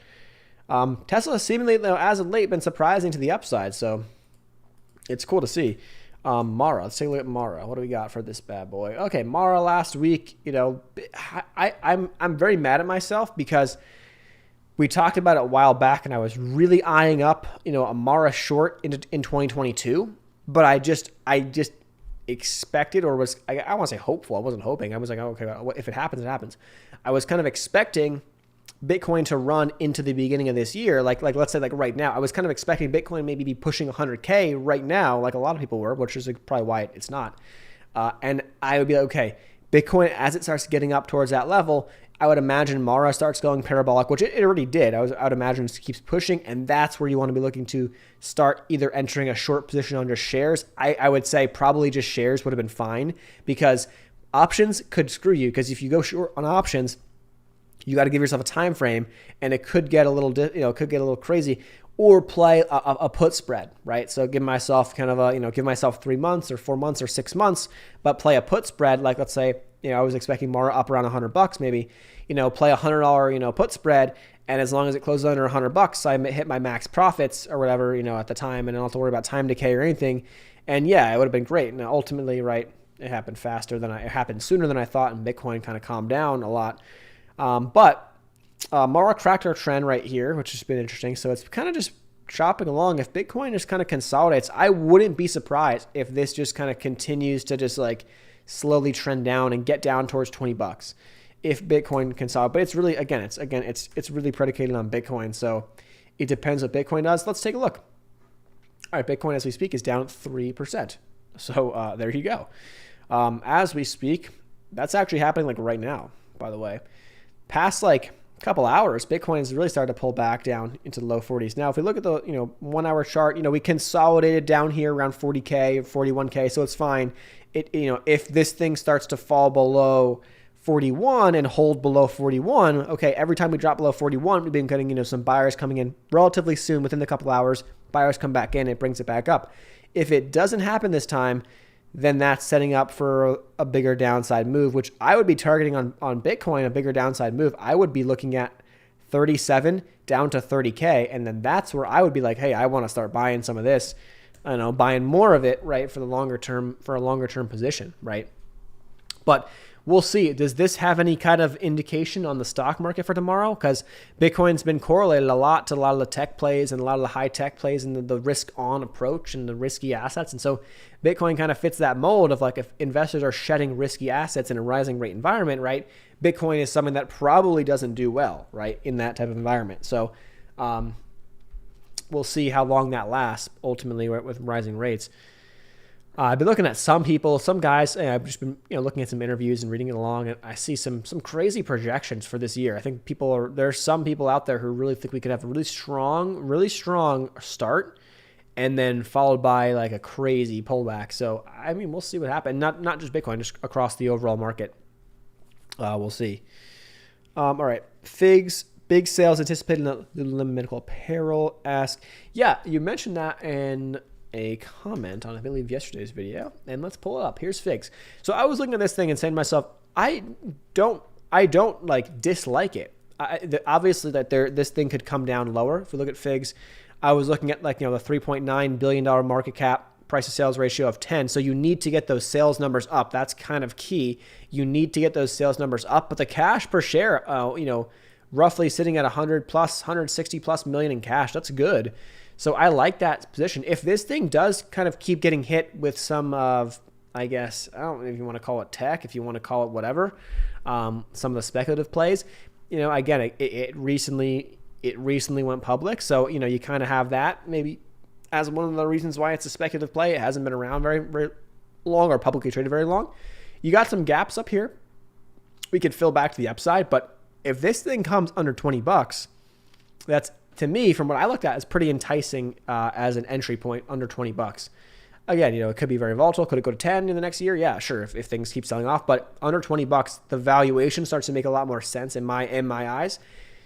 Tesla has seemingly, as of late, been surprising to the upside. So it's cool to see. Mara, let's take a look at Mara. What do we got for this bad boy? Okay, Mara last week, I'm very mad at myself because we talked about it a while back and I was really eyeing up, a Mara short in 2022, but I just expected, or was, I want to say hopeful. I wasn't hoping. I was like, oh, okay, if it happens, it happens. I was kind of expecting Bitcoin to run into the beginning of this year, like let's say like right now. I was kind of expecting Bitcoin maybe be pushing 100K right now, like a lot of people were, which is probably why it's not. And I would be like, okay, Bitcoin, as it starts getting up towards that level, I would imagine Mara starts going parabolic, which it already did. I would imagine it keeps pushing, and that's where you want to be looking to start either entering a short position on just shares. I would say probably just shares would have been fine, because options could screw you, because if you go short on options, you got to give yourself a time frame, and it could get a little crazy. Or play a put spread, right? So give myself kind of give myself 3 months or 4 months or 6 months, but play a put spread. Like let's say, I was expecting Mara up around $100 maybe, play $100, put spread. And as long as it closes under $100, I hit my max profits or whatever, at the time, and I don't have to worry about time decay or anything. And yeah, it would have been great. Now, ultimately, right, it happened it happened sooner than I thought, and Bitcoin kind of calmed down a lot. But Mara cracked our trend right here, which has been interesting. So it's kind of just chopping along. If Bitcoin just kind of consolidates, I wouldn't be surprised if this just kind of continues to just like slowly trend down and get down towards $20 if Bitcoin consolidates. But it's really, it's really predicated on Bitcoin. So it depends what Bitcoin does. Let's take a look. All right, Bitcoin as we speak is down 3%. So there you go. As we speak, that's actually happening like right now, by the way. Past like couple hours, Bitcoin's really started to pull back down into the low 40s. Now, if we look at the 1 hour chart, we consolidated down here around 40K, 41K, so it's fine. If this thing starts to fall below 41 and hold below 41, okay, every time we drop below 41, we've been getting some buyers coming in relatively soon, within a couple hours. Buyers come back in, it brings it back up. If it doesn't happen this time, then that's setting up for a bigger downside move, which I would be targeting on Bitcoin, a bigger downside move. I would be looking at 37 down to 30K. And then that's where I would be like, hey, I want to start buying some of this, buying more of it, right, for a longer term position, right? But we'll see. Does this have any kind of indication on the stock market for tomorrow? Because Bitcoin's been correlated a lot to a lot of the tech plays and a lot of the high tech plays and the risk on approach and the risky assets. And so Bitcoin kind of fits that mold of like, if investors are shedding risky assets in a rising rate environment, right? Bitcoin is something that probably doesn't do well, right, in that type of environment. So we'll see how long that lasts ultimately, right, with rising rates. I've been looking at some guys. I've just been looking at some interviews and reading it along, and I see some crazy projections for this year. I think there's some people out there who really think we could have a really strong start, and then followed by like a crazy pullback. So I mean, we'll see what happens. Not just Bitcoin, just across the overall market. We'll see. All right, Figs. Big sales anticipated in Lululemon medical apparel. Yeah, you mentioned that in a comment on, I believe, yesterday's video, and let's pull it up. Here's Figs. So I was looking at this thing and saying to myself, I don't like dislike it. Obviously that this thing could come down lower. If we look at FIGs, I was looking at the $3.9 billion market cap, price to sales ratio of 10. So you need to get those sales numbers up. That's kind of key. You need to get those sales numbers up, but the cash per share, roughly sitting at 160 plus million in cash. That's good. So I like that position. If this thing does kind of keep getting hit with some of, I guess, I don't know if you want to call it tech, if you want to call it whatever, some of the speculative plays, again, it recently went public. So, you kind of have that maybe as one of the reasons why it's a speculative play. It hasn't been around very, very long or publicly traded very long. You got some gaps up here. We could fill back to the upside, but if this thing comes under $20, that's, to me, from what I looked at, is pretty enticing as an entry point under $20. Again, it could be very volatile. Could it go to 10 in the next year? Yeah, sure. If things keep selling off, but under $20, the valuation starts to make a lot more sense in my eyes.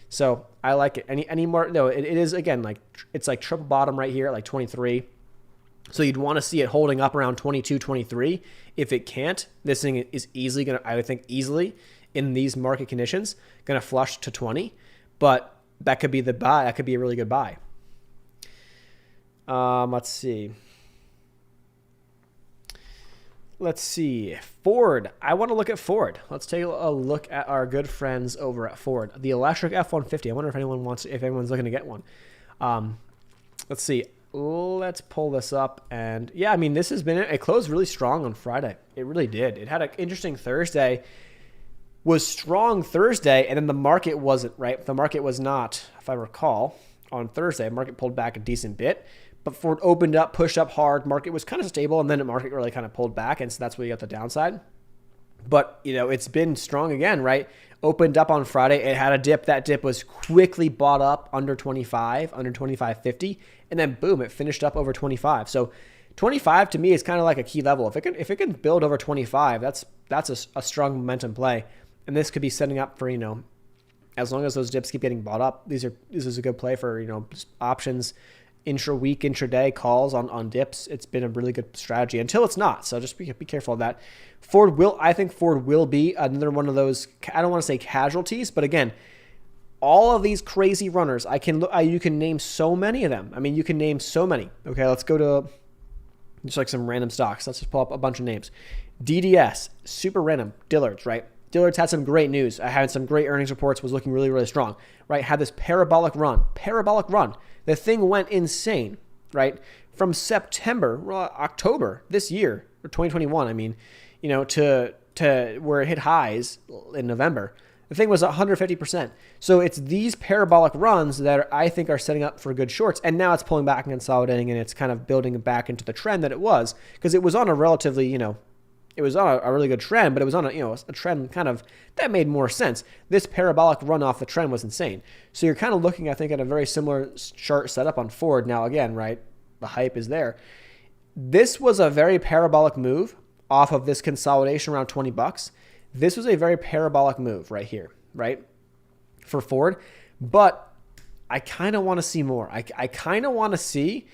So I like it. Any more? No, it is, again, it's like triple bottom right here at like 23. So you'd want to see it holding up around 22, 23. If it can't, this thing is easily going to, I would think easily in these market conditions, going to flush to 20. But that could be the buy. That could be a really good buy. Let's see. Ford. I want to look at Ford. Let's take a look at our good friends over at Ford. The electric F-150. I wonder if anyone's looking to get one. Let's see. Let's pull this up. And yeah, I mean, this has been, it closed really strong on Friday. It really did. It had an interesting Thursday. Was strong Thursday, and then the market wasn't, right? The market was not, if I recall, on Thursday. The market pulled back a decent bit. But Ford opened up, pushed up hard. Market was kind of stable, and then the market really kind of pulled back, and so that's where you got the downside. But, it's been strong again, right? Opened up on Friday. It had a dip. That dip was quickly bought up under 25, under 25.50, and then boom, it finished up over 25. So 25 to me is kind of like a key level. If it can build over 25, that's a strong momentum play, and this could be setting up for as long as those dips keep getting bought up. This is a good play for options. Intra-week, intra-day calls on dips. It's been a really good strategy until it's not. So just be careful of that. I think Ford will be another one of those, I don't want to say casualties, but again, all of these crazy runners, you can name so many of them. I mean, you can name so many. Okay, let's go to just like some random stocks. Let's just pull up a bunch of names. DDS, super random. Dillard's, right? Dillard's had some great news. I had some great earnings reports, was looking really, really strong, right? Had this parabolic run. The thing went insane, right? From October this year, or 2021, I mean, to where it hit highs in November. The thing was 150%. So it's these parabolic runs that I think are setting up for good shorts. And now it's pulling back and consolidating, and it's kind of building back into the trend that it was, because it was on a relatively, it was on a really good trend, but it was on a trend kind of that made more sense. This parabolic run off the trend was insane. So you're kind of looking, I think, at a very similar chart setup on Ford. Now, again, right, the hype is there. This was a very parabolic move off of this consolidation around $20. This was a very parabolic move right here, right, for Ford. But I kind of want to see more. I kind of want to see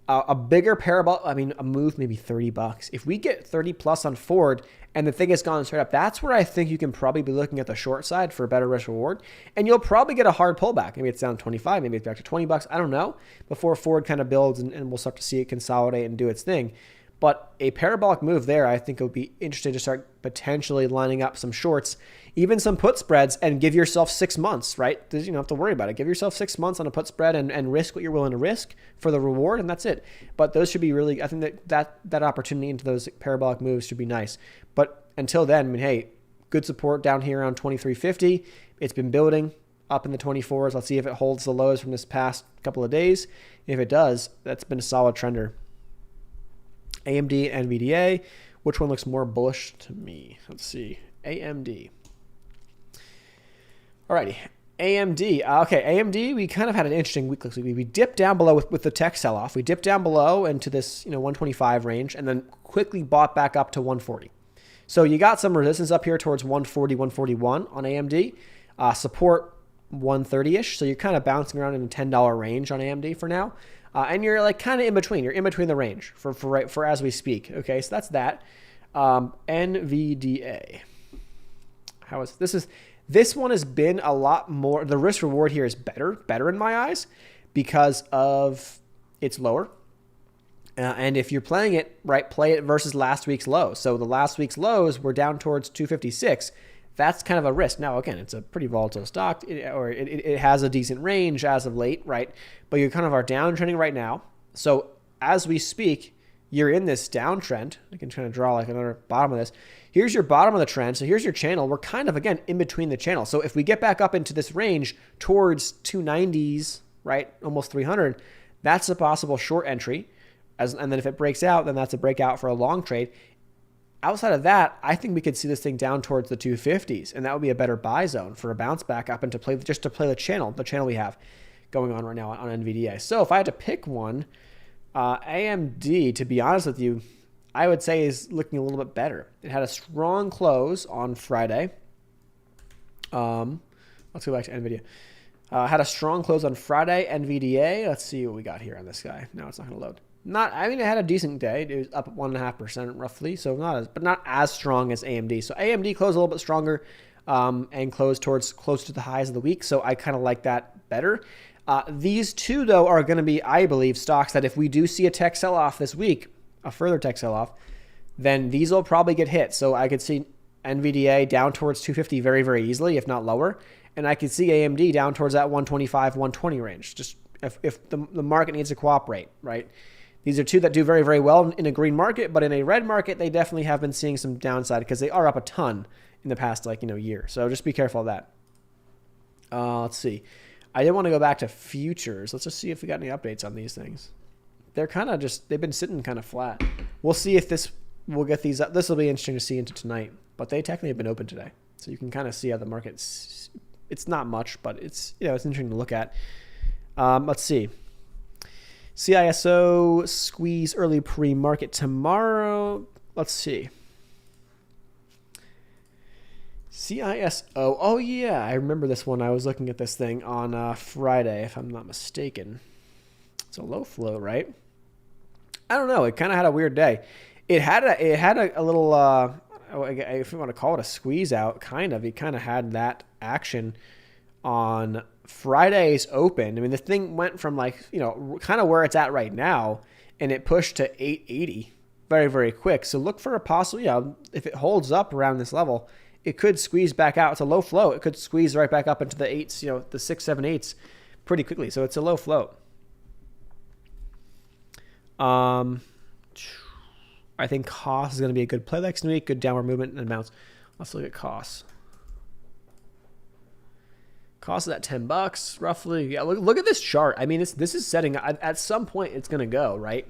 a bigger parabolic, a move maybe $30. If we get 30 plus on Ford and the thing has gone straight up, that's where I think you can probably be looking at the short side for a better risk reward. And you'll probably get a hard pullback. Maybe it's down 25, maybe it's back to $20. I don't know, before Ford kind of builds and we'll start to see it consolidate and do its thing. But a parabolic move there, I think it would be interesting to start potentially lining up some shorts, even some put spreads, and give yourself 6 months, right? You don't have to worry about it. Give yourself 6 months on a put spread and risk what you're willing to risk for the reward, and that's it. But those should be really, I think that opportunity into those parabolic moves should be nice. But until then, hey, good support down here around 23.50. It's been building up in the 24s. Let's see if it holds the lows from this past couple of days. If it does, that's been a solid trender. AMD, NVDA, which one looks more bullish to me? Let's see. AMD. Alrighty. AMD. Okay, AMD, we kind of had an interesting week. We dipped down below with the tech sell-off. We dipped down below into this 125 range and then quickly bought back up to 140. So you got some resistance up here towards 140, 141 on AMD. Support 130-ish. So you're kind of bouncing around in a $10 range on AMD for now. And you're like kind of in between. You're in between the range for as we speak. Okay, so that's that. NVDA. how is this one has been a lot more, the risk reward here is better in my eyes because of it's lower. And if you're playing it, right, play it versus last week's low. So the last week's lows were down towards 256. That's kind of a risk. Now, again, it's a pretty volatile stock, it has a decent range as of late, right? But you kind of are downtrending right now. So as we speak, you're in this downtrend. I can kind of draw like another bottom of this. Here's your bottom of the trend. So here's your channel. We're kind of, again, in between the channel. So if we get back up into this range towards 290s, right, almost 300, that's a possible short entry. And then if it breaks out, then that's a breakout for a long trade. Outside of that, I think we could see this thing down towards the 250s, and that would be a better buy zone for a bounce back up and to play the channel we have going on right now on NVDA. So if I had to pick one, AMD, to be honest with you, I would say is looking a little bit better. It had a strong close on Friday. Let's go back to NVIDIA. Had a strong close on Friday. NVDA, let's see what we got here on this guy. No, it's not going to load. It had a decent day. It was up 1.5% roughly, so not as strong as AMD. So AMD closed a little bit stronger and closed close to the highs of the week. So I kind of like that better. These two, though, are going to be, I believe, stocks that if we do see a tech sell-off this week, a further tech sell-off, then these will probably get hit. So I could see NVDA down towards 250 very, very easily, if not lower. And I could see AMD down towards that 125, 120 range, just if the market needs to cooperate, right? These are two that do very, very well in a green market, but in a red market, they definitely have been seeing some downside because they are up a ton in the past, year. So just be careful of that. Let's see. I did want to go back to futures. Let's just see if we got any updates on these things. They're kind of they've been sitting kind of flat. We'll see if we'll get these up. This will be interesting to see into tonight, but they technically have been open today. So you can kind of see how the market's, it's not much, but it's interesting to look at. Let's see. CISO squeeze early pre-market tomorrow. Let's see. CISO. Oh, yeah. I remember this one. I was looking at this thing on Friday, if I'm not mistaken. It's a low flow, right? I don't know. It kind of had a weird day. It had a little, if you want to call it a squeeze out, kind of. It kind of had that action on Friday's open. I mean, the thing went from kind of where it's at right now, and it pushed to 880 very, very quick. So look for a possible, if it holds up around this level, it could squeeze back out. It's a low flow. It could squeeze right back up into the eights, the 6, 7, 8s pretty quickly. So it's a low float. I think cost is going to be a good play next week. Good downward movement and bounce. Let's look at costs. Cost is at $10 roughly. Yeah, look at this chart. I mean, this is setting at some point it's going to go, right?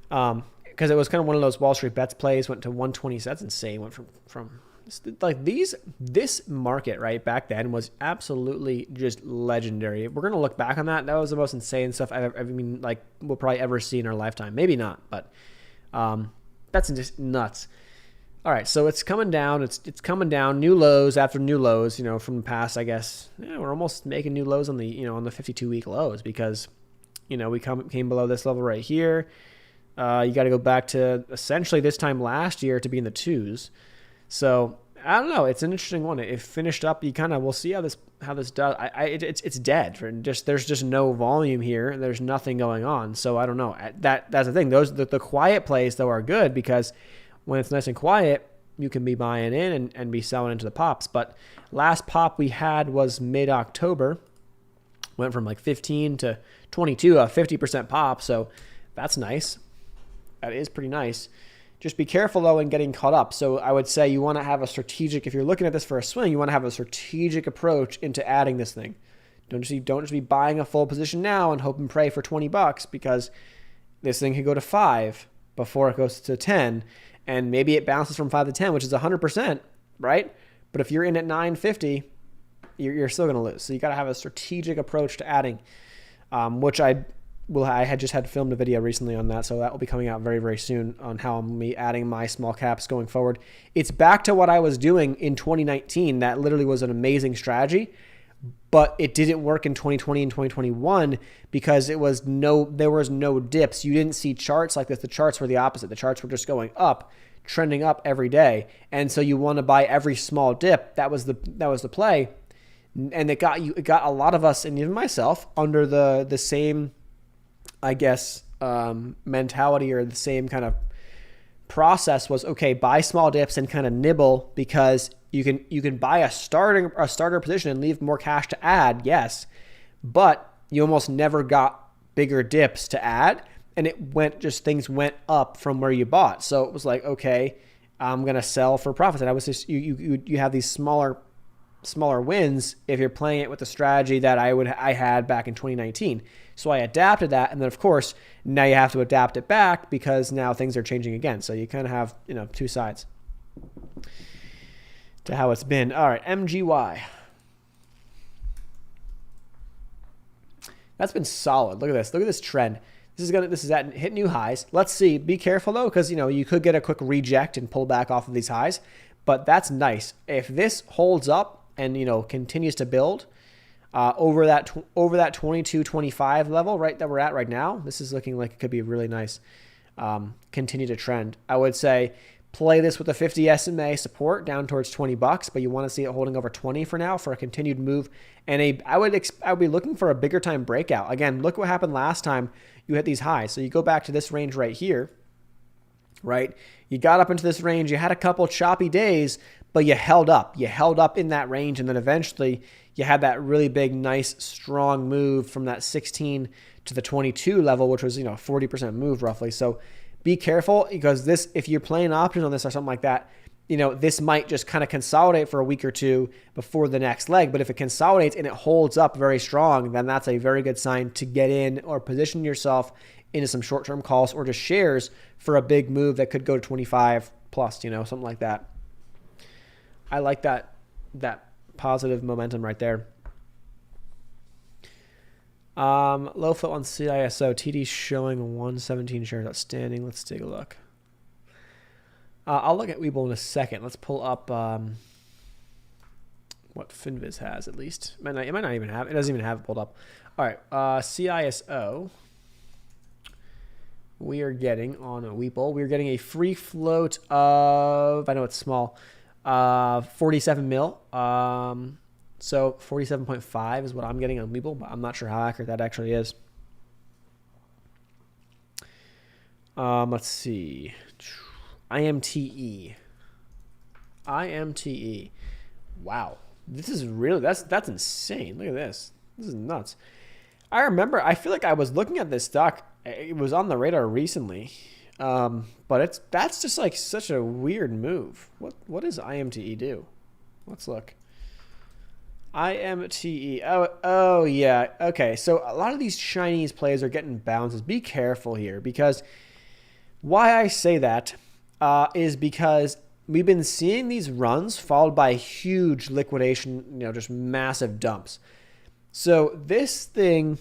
Because it was kind of one of those Wall Street bets plays, went to 120. So that's insane. Went from this market right back then was absolutely just legendary. We're going to look back on that. That was the most insane stuff we'll probably ever see in our lifetime. Maybe not, but that's just nuts. All right, so it's coming down. It's coming down. New lows after new lows. From the past, I guess. Yeah, we're almost making new lows on the on the 52-week lows because we came below this level right here. You got to go back to essentially this time last year to be in the twos. So I don't know. It's an interesting one. It finished up. We'll see how this does. It's dead. There's just no volume here. There's nothing going on. So I don't know. That's the thing. The quiet plays though are good because when it's nice and quiet, you can be buying in and be selling into the pops. But last pop we had was mid-October. Went from 15 to 22, a 50% pop. So that's nice. That is pretty nice. Just be careful, though, in getting caught up. So I would say you want to have a strategic, if you're looking at this for a swing, you want to have a strategic approach into adding this thing. Don't just be buying a full position now and hope and pray for $20 because this thing could go to 5 before it goes to 10. And maybe it bounces from 5 to 10, which is 100%, right? But if you're in at 950, you're still going to lose. So you got to have a strategic approach to adding, which I had just had filmed a video recently on that, so that will be coming out very, very soon on how I'm going to be adding my small caps going forward. It's back to what I was doing in 2019. That literally was an amazing strategy, but it didn't work in 2020 and 2021 because there was no dips. You didn't see charts like this. The charts were the opposite. The charts were just going up. trending up every day. And so you want to buy every small dip. That was the play. And it got a lot of us, and even myself, under the same, I guess, mentality, or the same kind of process was, okay, buy small dips and kind of nibble, because you can buy a starter position and leave more cash to add, yes, but you almost never got bigger dips to add, and things went up from where you bought. So it was like, okay, I'm gonna sell for profits, and I was just you have these smaller wins if you're playing it with the strategy that I had back in 2019. So I adapted that, and then of course now you have to adapt it back, because now things are changing again. So you kind of have, two sides to how it's been. All right, MGY. That's been solid. Look at this. Look at this trend. This is at hit new highs. Let's see. Be careful though, because you could get a quick reject and pull back off of these highs. But that's nice. If this holds up and continues to build over that 22-25 level, right, that we're at right now, this is looking like it could be really nice. Continue to trend. I would say play this with a 50 SMA support down towards $20, but you want to see it holding over 20 for now for a continued move. And I would be looking for a bigger time breakout. Again, look what happened last time you hit these highs. So you go back to this range right here, right? You got up into this range. You had a couple choppy days, but you held up. You held up in that range, and then eventually you had that really big, nice, strong move from that 16 to the 22 level, which was 40% move roughly. So be careful, because if you're playing options on this or something like that, this might just kind of consolidate for a week or two before the next leg. But if it consolidates and it holds up very strong, then that's a very good sign to get in or position yourself into some short-term calls or just shares for a big move that could go to 25 plus, something like that. I like that positive momentum right there. Low float on CISO. TD showing 117 shares outstanding. Let's take a look. I'll look at Webull in a second. Let's pull up what Finviz has, at least. It might not even have. It doesn't even have it pulled up. All right. CISO. We are getting on a Webull. We're getting a free float of, I know it's small, 47 mil. So 47.5 is what I'm getting on Webull, but I'm not sure how accurate that actually is. Let's see. IMTE. Wow. This is really, that's insane. Look at this. This is nuts. I feel like I was looking at this stock. It was on the radar recently. But that's just like such a weird move. What does IMTE do? Let's look. IMTE. Oh yeah. Okay. So a lot of these Chinese plays are getting bounces. Be careful here, because why I say that is because we've been seeing these runs followed by huge liquidation, just massive dumps. So this thing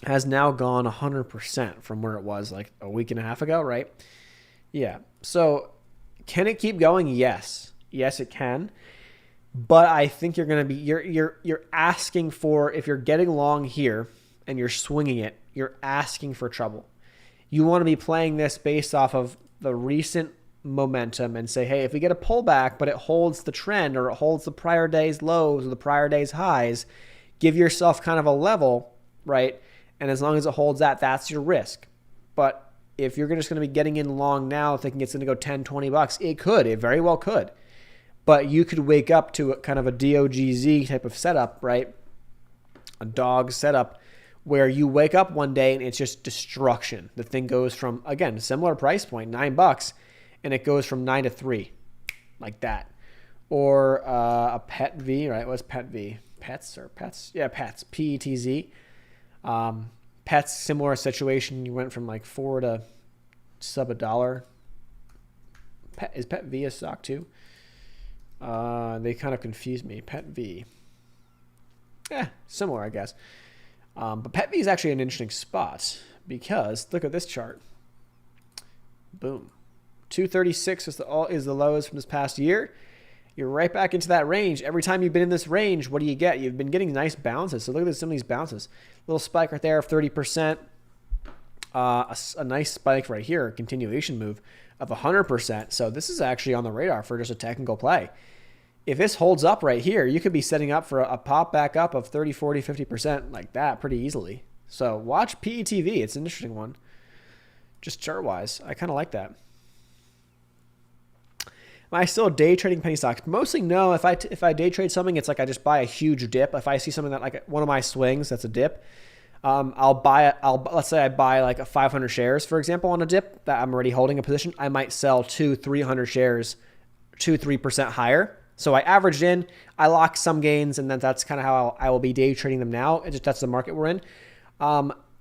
has now gone 100% from where it was like a week and a half ago, right? Yeah. So can it keep going? Yes. Yes, it can. But I think you're going to be, you're asking for, if you're getting long here and you're swinging it, you're asking for trouble. You want to be playing this based off of the recent momentum and say, hey, if we get a pullback, but it holds the trend, or it holds the prior day's lows or the prior day's highs, give yourself kind of a level, right? And as long as it holds that, that's your risk. But if you're just going to be getting in long now thinking it's going to go 10, 20 bucks, it very well could. But you could wake up to a kind of a DOGZ type of setup, right? A dog setup where you wake up one day and it's just destruction. The thing goes from, again, similar price point, $9, and it goes from 9 to 3, like that. Or a Pet V, right? What's Pet V? Pets or Pets? Yeah, Pets. PETZ. Pets, similar situation. You went from like 4 to sub $1. Is Pet V a stock too? They kind of confuse me. Pet V. Similar, I guess. But Pet V is actually an interesting spot, because look at this chart. Boom. 236 is the lowest from this past year. You're right back into that range. Every time you've been in this range, what do you get? You've been getting nice bounces. So look at some of these bounces. Little spike right there of 30%. a nice spike right here, a continuation move of 100%. So this is actually on the radar for just a technical play. If this holds up right here, you could be setting up for a pop back up of 30, 40, 50% like that pretty easily. So watch PETV. It's an interesting one. Just chart-wise, I kind of like that. Am I still day trading penny stocks? Mostly no. If I day trade something, it's like I just buy a huge dip. If I see something that like one of my swings that's a dip, let's say I buy like a 500 shares, for example, on a dip that I'm already holding a position. I might sell 300 shares 3% higher. So I averaged in, I lock some gains, and then that's kind of how I will be day trading them now. That's the market we're in.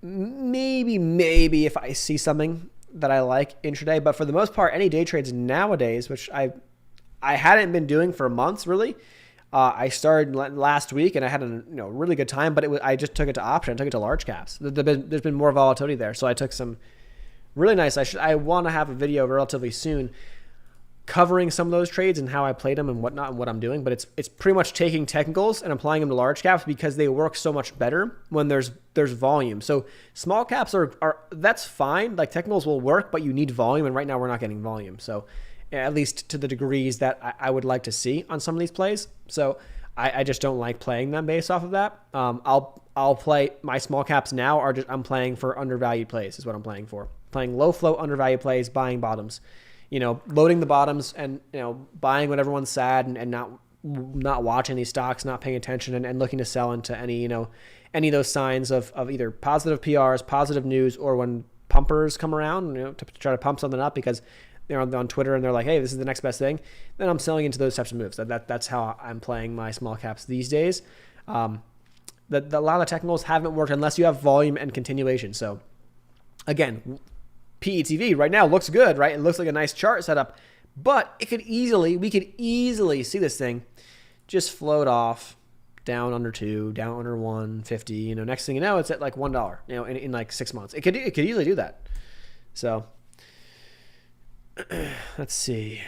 Maybe if I see something that I like intraday, but for the most part, any day trades nowadays, which I hadn't been doing for months really. I started last week and I had a really good time, but I just took it to option. I took it to large caps. There's been more volatility there, so I took some really nice. I want to have a video relatively soon covering some of those trades and how I played them and whatnot and what I'm doing. But it's pretty much taking technicals and applying them to large caps because they work so much better when there's volume. So small caps are that's fine. Like technicals will work, but you need volume, and right now we're not getting volume. So at least to the degrees that I would like to see on some of these plays. So I just don't like playing them based off of that. I'll play my small caps now I'm playing for undervalued plays is what I'm playing for. Playing low float undervalued plays, buying bottoms. Loading the bottoms and, buying when everyone's sad and not watching these stocks, not paying attention and looking to sell into any of those signs of either positive PRs, positive news, or when pumpers come around, to try to pump something up because they're on Twitter and they're like, hey, this is the next best thing. Then I'm selling into those types of moves. That's how I'm playing my small caps these days. A lot of the technicals haven't worked unless you have volume and continuation. So again, PETV right now looks good, right? It looks like a nice chart setup, but we could easily see this thing just float off down under 2, down under 150. Next thing you know, it's at like $1. In like 6 months, it could easily do that. So let's see.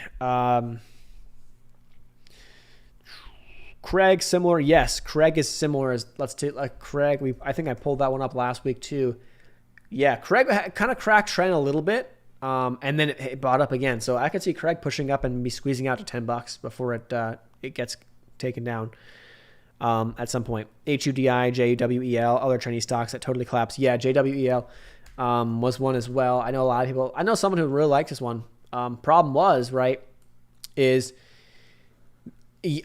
Craig similar? Yes, Craig is similar as let's take like Craig. I think I pulled that one up last week too. Yeah, Craig kind of cracked trend a little bit, and then it brought up again. So I could see Craig pushing up and be squeezing out to $10 before it gets taken down at some point. HUDI, JWEL, other Chinese stocks that totally collapsed. Yeah, JWEL was one as well. I know a lot of people. I know someone who really liked this one. Problem was, right, is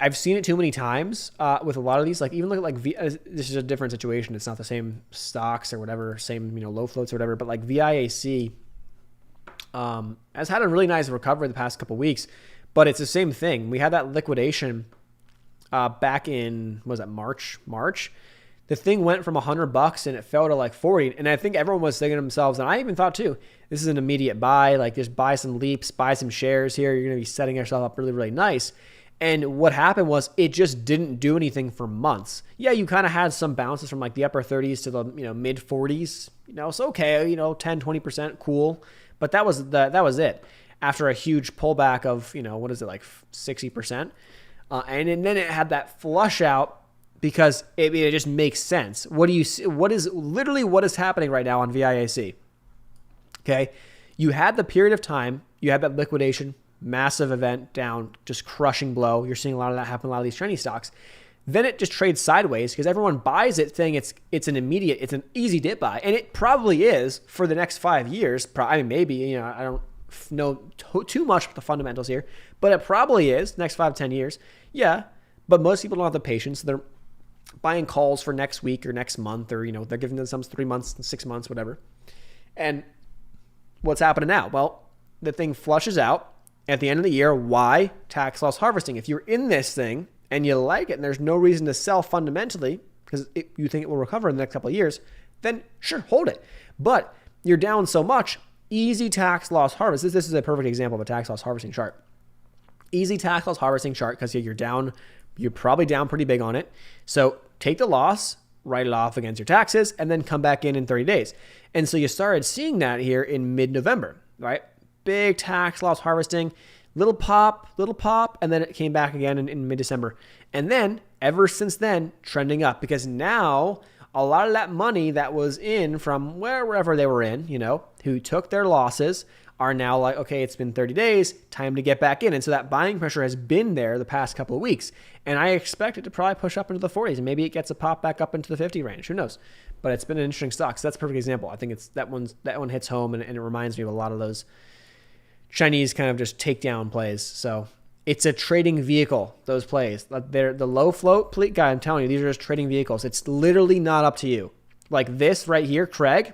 I've seen it too many times with a lot of these. Like even look at like this is a different situation. It's not the same stocks or whatever, same low floats or whatever. But like VIAC has had a really nice recovery the past couple of weeks. But it's the same thing. We had that liquidation back in March. The thing went from $100 and it fell to like 40. And I think everyone was thinking to themselves, and I even thought too, this is an immediate buy. Like just buy some leaps, buy some shares here. You're going to be setting yourself up really, really nice. And what happened was it just didn't do anything for months. Yeah, you kind of had some bounces from like the upper 30s to the mid 40s. So okay, 10, 20%, cool. But that was it. After a huge pullback of what is it, like 60%, and then it had that flush out because it just makes sense. What is happening right now on VIAC? Okay, you had the period of time, you had that liquidation. Massive event down, just crushing blow. You're seeing a lot of that happen in a lot of these Chinese stocks. Then it just trades sideways because everyone buys it saying it's an easy dip buy. And it probably is for the next 5 years. Maybe, I don't know too much about the fundamentals here, but it probably is next 5 to 10 years. Yeah, but most people don't have the patience. They're buying calls for next week or next month or, they're giving themselves 3 months, 6 months, whatever. And what's happening now? Well, the thing flushes out. At the end of the year, why? Tax loss harvesting. If you're in this thing and you like it and there's no reason to sell fundamentally because you think it will recover in the next couple of years, then sure, hold it. But you're down so much, easy tax loss harvest. This is a perfect example of a tax loss harvesting chart. Easy tax loss harvesting chart because you're probably down pretty big on it. So take the loss, write it off against your taxes, and then come back in 30 days. And so you started seeing that here in mid-November, right? Big tax loss harvesting, little pop, and then it came back again in mid-December. And then, ever since then, trending up because now a lot of that money that was in from wherever they were in, who took their losses, are now like, okay, it's been 30 days, time to get back in. And so that buying pressure has been there the past couple of weeks. And I expect it to probably push up into the 40s, and maybe it gets a pop back up into the 50 range. Who knows? But it's been an interesting stock. So that's a perfect example. I think that one hits home, and it reminds me of a lot of those Chinese kind of just takedown plays. So it's a trading vehicle, those plays. They're the low float guy, I'm telling you, these are just trading vehicles. It's literally not up to you. Like this right here, Craig,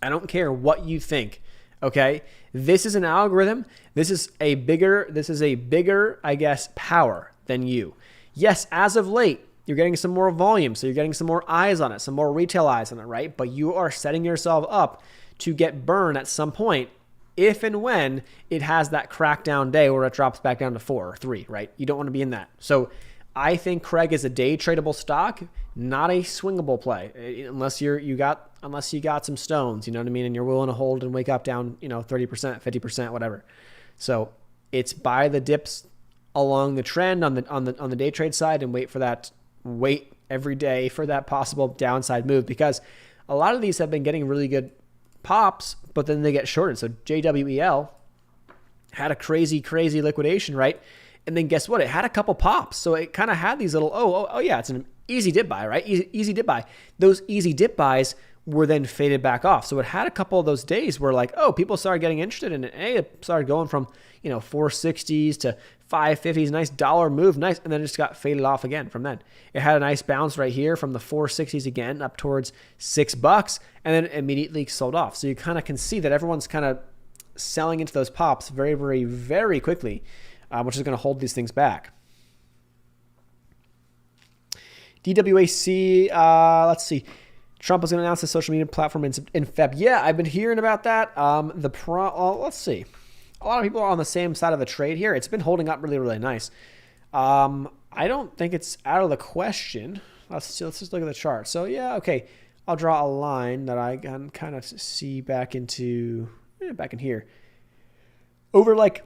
I don't care what you think. Okay, this is an algorithm. This is a bigger, I guess, power than you. Yes, as of late, you're getting some more volume, so you're getting some more eyes on it, some more retail eyes on it, right? But you are setting yourself up to get burned at some point if and when it has that crackdown day where it drops back down to 4 or 3, right? You don't want to be in that. So I think Craig is a day tradable stock, not a swingable play, unless you got some stones, you know what I mean, and you're willing to hold and wake up down, 30%, 50%, whatever. So it's buy the dips along the trend on the day trade side and wait every day for that possible downside move, because a lot of these have been getting really good pops, but then they get shorted. So JWEL had a crazy liquidation, right? And then guess what? It had a couple pops. So it kind of had these little, oh yeah, it's an easy dip buy, right? Easy dip buy. Those easy dip buys were then faded back off. So it had a couple of those days where like, people started getting interested in it. Hey, it started going from, 460s to 550s, nice dollar move, nice. And then it just got faded off again from then. It had a nice bounce right here from the 460s again up towards $6, and then immediately sold off. So you kind of can see that everyone's kind of selling into those pops very, very, very quickly, which is going to hold these things back. DWAC, let's see. Trump is going to announce a social media platform in Feb. Yeah, I've been hearing about that. Let's see. A lot of people are on the same side of the trade here. It's been holding up really, really nice. I don't think it's out of the question. Let's just look at the chart. So yeah, okay. I'll draw a line that I can kind of see back in here. Over like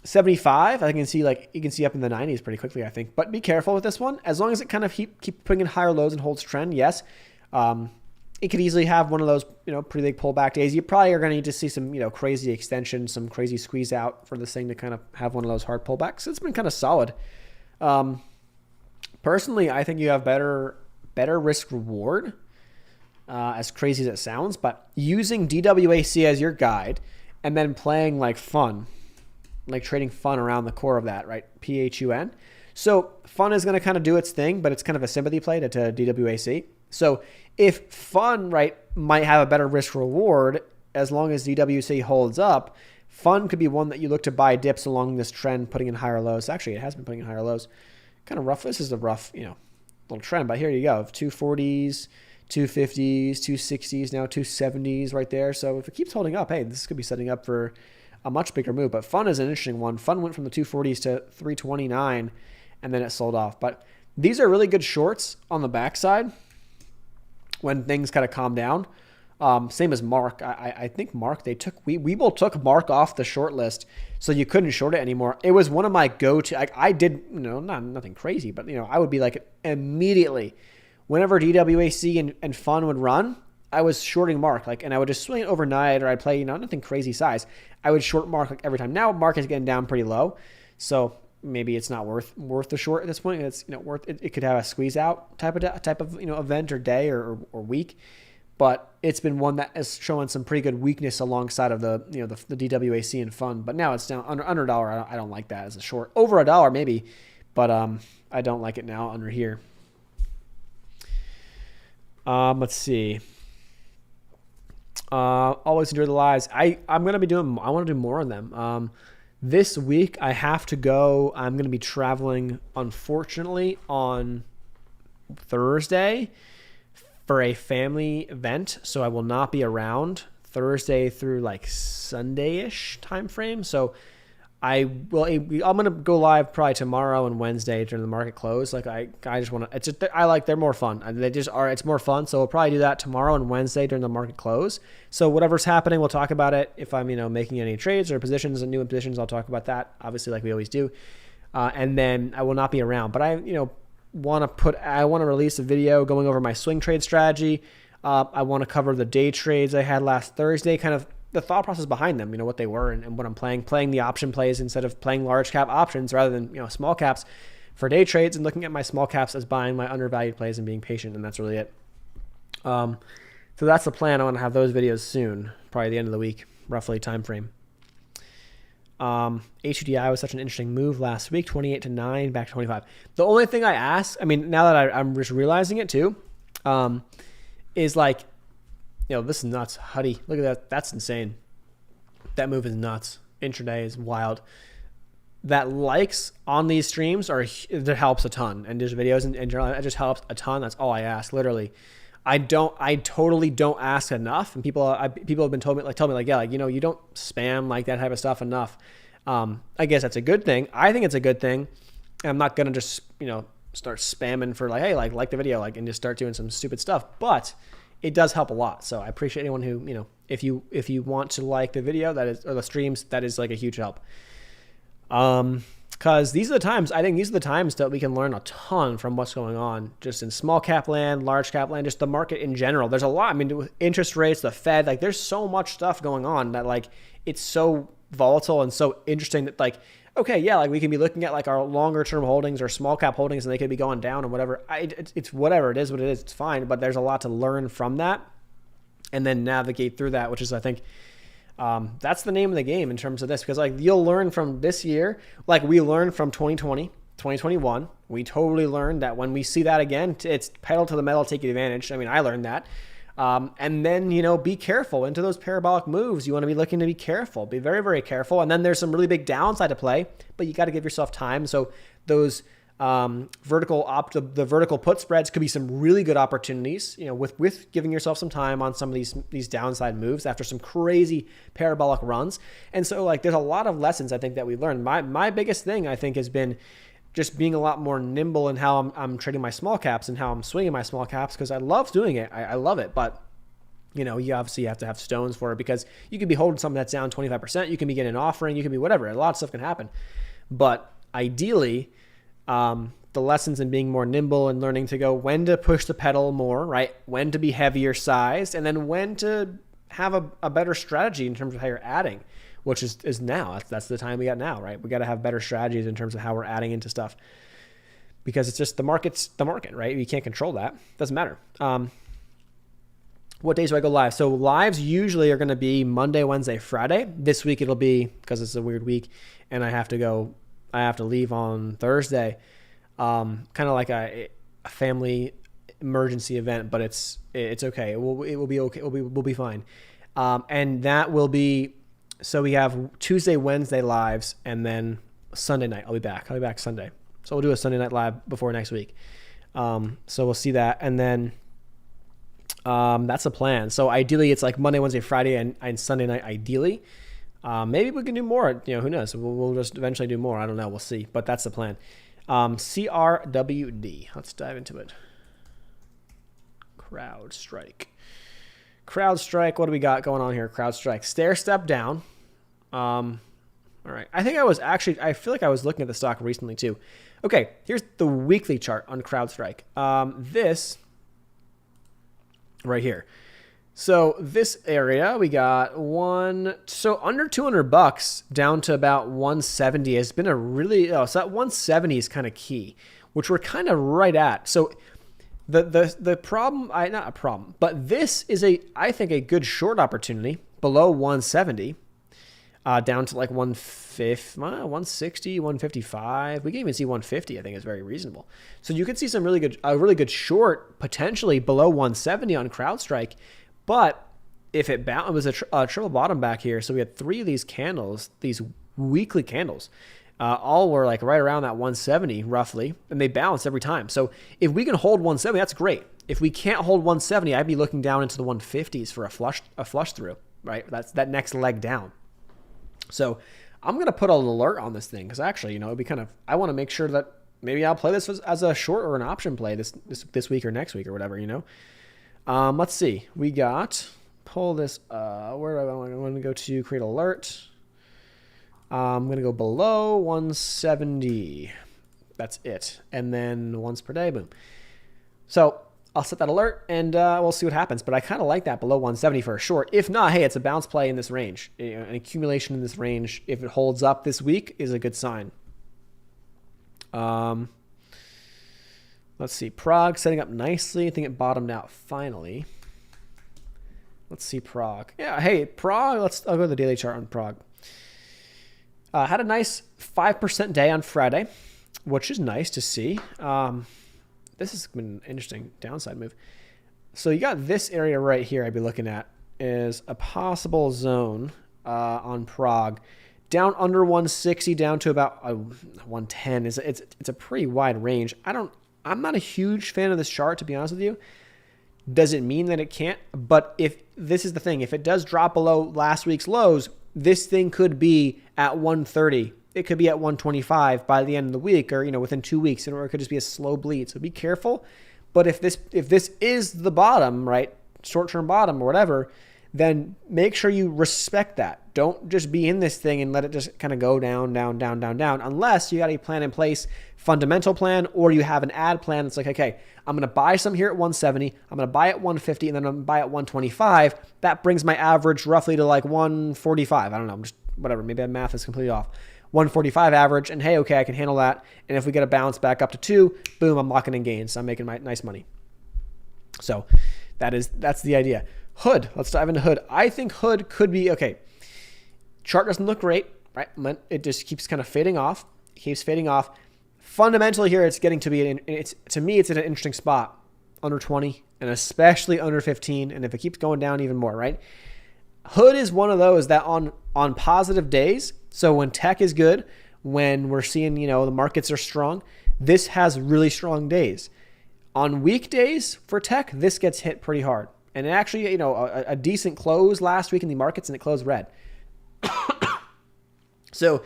75, I can see you can see up in the 90s pretty quickly, I think. But be careful with this one. As long as it kind of keep putting in higher lows and holds trend, yes. It could easily have one of those, pretty big pullback days. You probably are going to need to see some, crazy extension, some crazy squeeze out for this thing to kind of have one of those hard pullbacks. It's been kind of solid. Personally, I think you have better risk reward, as crazy as it sounds, but using DWAC as your guide and then playing like fun, like trading fun around the core of that, right? PHUN. So fun is going to kind of do its thing, but it's kind of a sympathy play to DWAC. So if fun, right, might have a better risk reward as long as DWC holds up, fun could be one that you look to buy dips along this trend, putting in higher lows. Actually, it has been putting in higher lows. Kind of rough. This is a rough, little trend, but here you go. 240s, 250s, 260s, now 270s right there. So if it keeps holding up, hey, this could be setting up for a much bigger move. But fun is an interesting one. Fun went from the 240s to 329, and then it sold off. But these are really good shorts on the backside when things kind of calm down. Same as Mark. I think Mark, Webull took Mark off the short list, so you couldn't short it anymore. It was one of my go-to. I did, nothing crazy, but I would be like immediately, whenever DWAC and Fun would run, I was shorting Mark, and I would just swing it overnight, or I'd play, nothing crazy size. I would short Mark every time. Now Mark is getting down pretty low, so maybe it's not worth the short at this point. It's worth it. It could have a squeeze out type of event or day or week, but it's been one that is showing some pretty good weakness alongside of the DWAC and Fun. But now it's down under $1. I don't like that as a short. Over $1 maybe, but I don't like it now under here. Let's see. Always enjoy the lives. I want to do more of them. This week I have to go. I'm going to be traveling, unfortunately, on Thursday for a family event, so I will not be around Thursday through like Sunday-ish time frame. So I'm going to go live probably tomorrow and Wednesday during the market close. I just want to, they're more fun. It's more fun. So we'll probably do that tomorrow and Wednesday during the market close. So whatever's happening, we'll talk about it. If I'm, making any trades or positions and new positions, I'll talk about that, obviously, like we always do. And then I will not be around, but want to release a video going over my swing trade strategy. I want to cover the day trades I had last Thursday, kind of the thought process behind them, what they were and what I'm playing the option plays instead of playing large cap options rather than, small caps for day trades, and looking at my small caps as buying my undervalued plays and being patient. And that's really it. So that's the plan. I want to have those videos soon, probably the end of the week, roughly time frame. HUDI was such an interesting move last week, 28 to 9, back to 25. The only thing I ask, now that I'm just realizing it too, is like, this is nuts. Huddy, look at that. That's insane. That move is nuts. Intraday is wild. That likes on these streams that helps a ton. And there's videos in general, it just helps a ton. That's all I ask, literally. I totally don't ask enough. And people have been told me you don't spam like that type of stuff enough. I guess that's a good thing. I think it's a good thing. I'm not going to just, start spamming for hey, like the video, and just start doing some stupid stuff, but it does help a lot. So I appreciate anyone who, if you want to like the video, or the streams, that is like a huge help. Because these are the times that we can learn a ton from what's going on just in small cap land, large cap land, just the market in general. There's a lot. With interest rates, the Fed, there's so much stuff going on that it's so volatile and so interesting that okay, yeah, we can be looking at our longer term holdings or small cap holdings and they could be going down and whatever. It's whatever. It is what it is. It's fine. But there's a lot to learn from that and then navigate through that, which is, I think, that's the name of the game in terms of this, because you'll learn from this year, we learned from 2020, 2021. We totally learned that when we see that again, it's pedal to the metal, take advantage. I learned that. And then, be careful into those parabolic moves. You want to be looking to be careful, be very, very careful. And then there's some really big downside to play, but you got to give yourself time. So those, the vertical put spreads could be some really good opportunities, with giving yourself some time on some of these downside moves after some crazy parabolic runs. And so there's a lot of lessons I think that we learned. My biggest thing I think has been just being a lot more nimble in how I'm trading my small caps and how I'm swinging my small caps, because I love doing it. I love it. But, you obviously have to have stones for it, because you could be holding something that's down 25%. You can be getting an offering. You can be whatever. A lot of stuff can happen. But ideally, the lessons in being more nimble and learning to go when to push the pedal more, right? When to be heavier sized, and then when to have a better strategy in terms of how you're adding, which is now. That's the time we got now, right? We got to have better strategies in terms of how we're adding into stuff, because it's just the market's the market, right? You can't control that. Doesn't matter. What days do I go live? So lives usually are going to be Monday, Wednesday, Friday. This week it'll be, because it's a weird week and I have to leave on Thursday. Kind of like a family emergency event, but it's okay. It will be okay. We'll be fine. And that will be, so we have Tuesday, Wednesday lives, and then Sunday night I'll be back Sunday. So we'll do a Sunday night live before next week. So we'll see that. And then that's the plan. So ideally it's Monday, Wednesday, Friday, and Sunday night ideally. Maybe we can do more, who knows? We'll just eventually do more. I don't know. We'll see, but that's the plan. CRWD. Let's dive into it. Crowdstrike. What do we got going on here? Crowdstrike. Stair step down. All right. I feel like I was looking at the stock recently too. Okay. Here's the weekly chart on Crowdstrike. This right here. So this area we got under $200 down to about 170 has been so that 170 is kind of key, which we're kind of right at. So the problem, not a problem, but this is I think a good short opportunity below 170, down to 150, 160, 155. We can even see 150. I think is very reasonable. So you could see a really good short potentially below 170 on Crowdstrike. But if it was a triple bottom back here, so we had three of these candles, these weekly candles, all were right around that 170 roughly, and they balance every time. So if we can hold 170, that's great. If we can't hold 170, I'd be looking down into the 150s for a flush through, right? That's that next leg down. So I'm going to put an alert on this thing, because actually, it'd be I want to make sure that maybe I'll play this as a short or an option play this week or next week or whatever, Let's see. We got, pull this, where do I want to go to? Create alert. I'm going to go below 170. That's it. And then once per day, boom. So I'll set that alert and we'll see what happens. But I kind of like that below 170 for a short. If not, hey, it's a bounce play in this range. An accumulation in this range, if it holds up this week, is a good sign. Let's see. Prague setting up nicely. I think it bottomed out finally. Let's see Prague. Yeah, hey, Prague. I'll go to the daily chart on Prague. Had a nice 5% day on Friday, which is nice to see. This has been an interesting downside move. So you got this area right here I'd be looking at is a possible zone on Prague. Down under 160, down to about 110. It's a pretty wide range. I'm not a huge fan of this chart, to be honest with you. Doesn't mean that it can't, but if this is the thing, if it does drop below last week's lows, this thing could be at 130. It could be at 125 by the end of the week, or within 2 weeks, or it could just be a slow bleed. So be careful. But if this is the bottom, right, short-term bottom or whatever, then make sure you respect that. Don't just be in this thing and let it just kind of go down, down, down, down, down, unless you got a plan in place, fundamental plan, or you have an ad plan that's like, okay, I'm going to buy some here at 170, I'm going to buy at 150, and then I'm going to buy at 125. That brings my average roughly to like 145. I don't know, just whatever. Maybe that math is completely off. 145 average, and hey, okay, I can handle that. And if we get a bounce back up to 2, boom, I'm locking in gains. I'm making my nice money. So that's the idea. Hood, let's dive into Hood. I think Hood could be, okay, chart doesn't look great, right? It just keeps kind of fading off. It keeps fading off. Fundamentally here, it's getting to be, to me, it's in an interesting spot, under 20, and especially under 15, and if it keeps going down even more, right? Hood is one of those that on positive days, so when tech is good, when we're seeing, the markets are strong, this has really strong days. On weekdays for tech, this gets hit pretty hard. And it actually, a decent close last week in the markets, and it closed red. So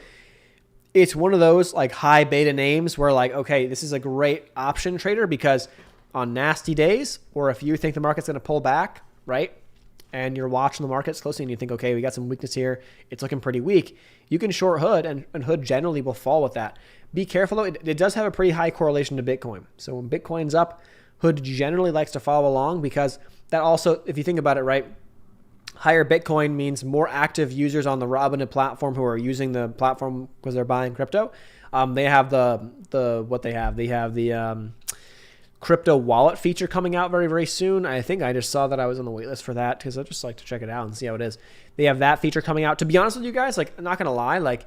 it's one of those like high beta names where like, okay, this is a great option trader because on nasty days, or if you think the market's going to pull back, right, and you're watching the markets closely and you think, okay, we got some weakness here, it's looking pretty weak, you can short Hood, and Hood generally will fall with that. Be careful though, it does have a pretty high correlation to Bitcoin. So when Bitcoin's up, Hood generally likes to follow along because that also, if you think about it, right, higher Bitcoin means more active users on the Robinhood platform who are using the platform because they're buying crypto. They have the crypto wallet feature coming out very, very soon. I think I just saw that I was on the waitlist for that because I just like to check it out and see how it is. They have that feature coming out. To be honest with you guys, like, I'm not gonna lie, like,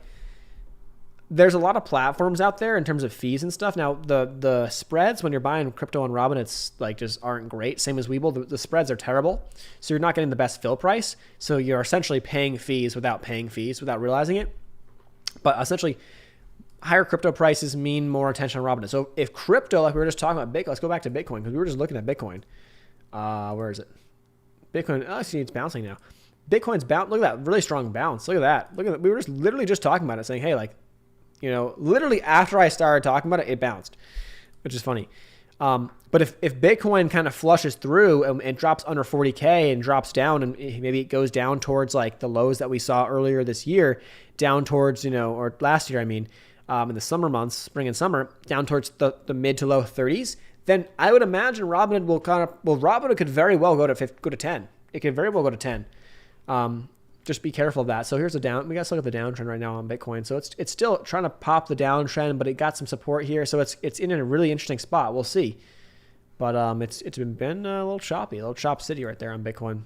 there's a lot of platforms out there in terms of fees and stuff. Now, the spreads when you're buying crypto on Robin, it's like just aren't great. Same as Webull, the spreads are terrible. So you're not getting the best fill price. So you're essentially paying fees without realizing it. But essentially, higher crypto prices mean more attention on Robinhood. So if crypto, like we were just talking about Bitcoin, let's go back to Bitcoin because we were just looking at Bitcoin. Where is it? Bitcoin, I see it's bouncing now. Bitcoin's bounce. Look at that, really strong bounce. Look at that. Look at that. We were just literally just talking about it, saying, hey, like, literally after I started talking about it, it bounced, which is funny. But if Bitcoin kind of flushes through and drops under 40K and drops down, and maybe it goes down towards like the lows that we saw earlier this year, down towards, or last year, I mean, in the summer months, spring and summer, down towards the mid to low 30s, then I would imagine Robinhood Robinhood could very well go to 10. It could very well go to 10. Just be careful of that. So here's we got to look at the downtrend right now on Bitcoin. So it's still trying to pop the downtrend, but it got some support here. So it's in a really interesting spot. We'll see. But it's been a little choppy, a little chop city right there on Bitcoin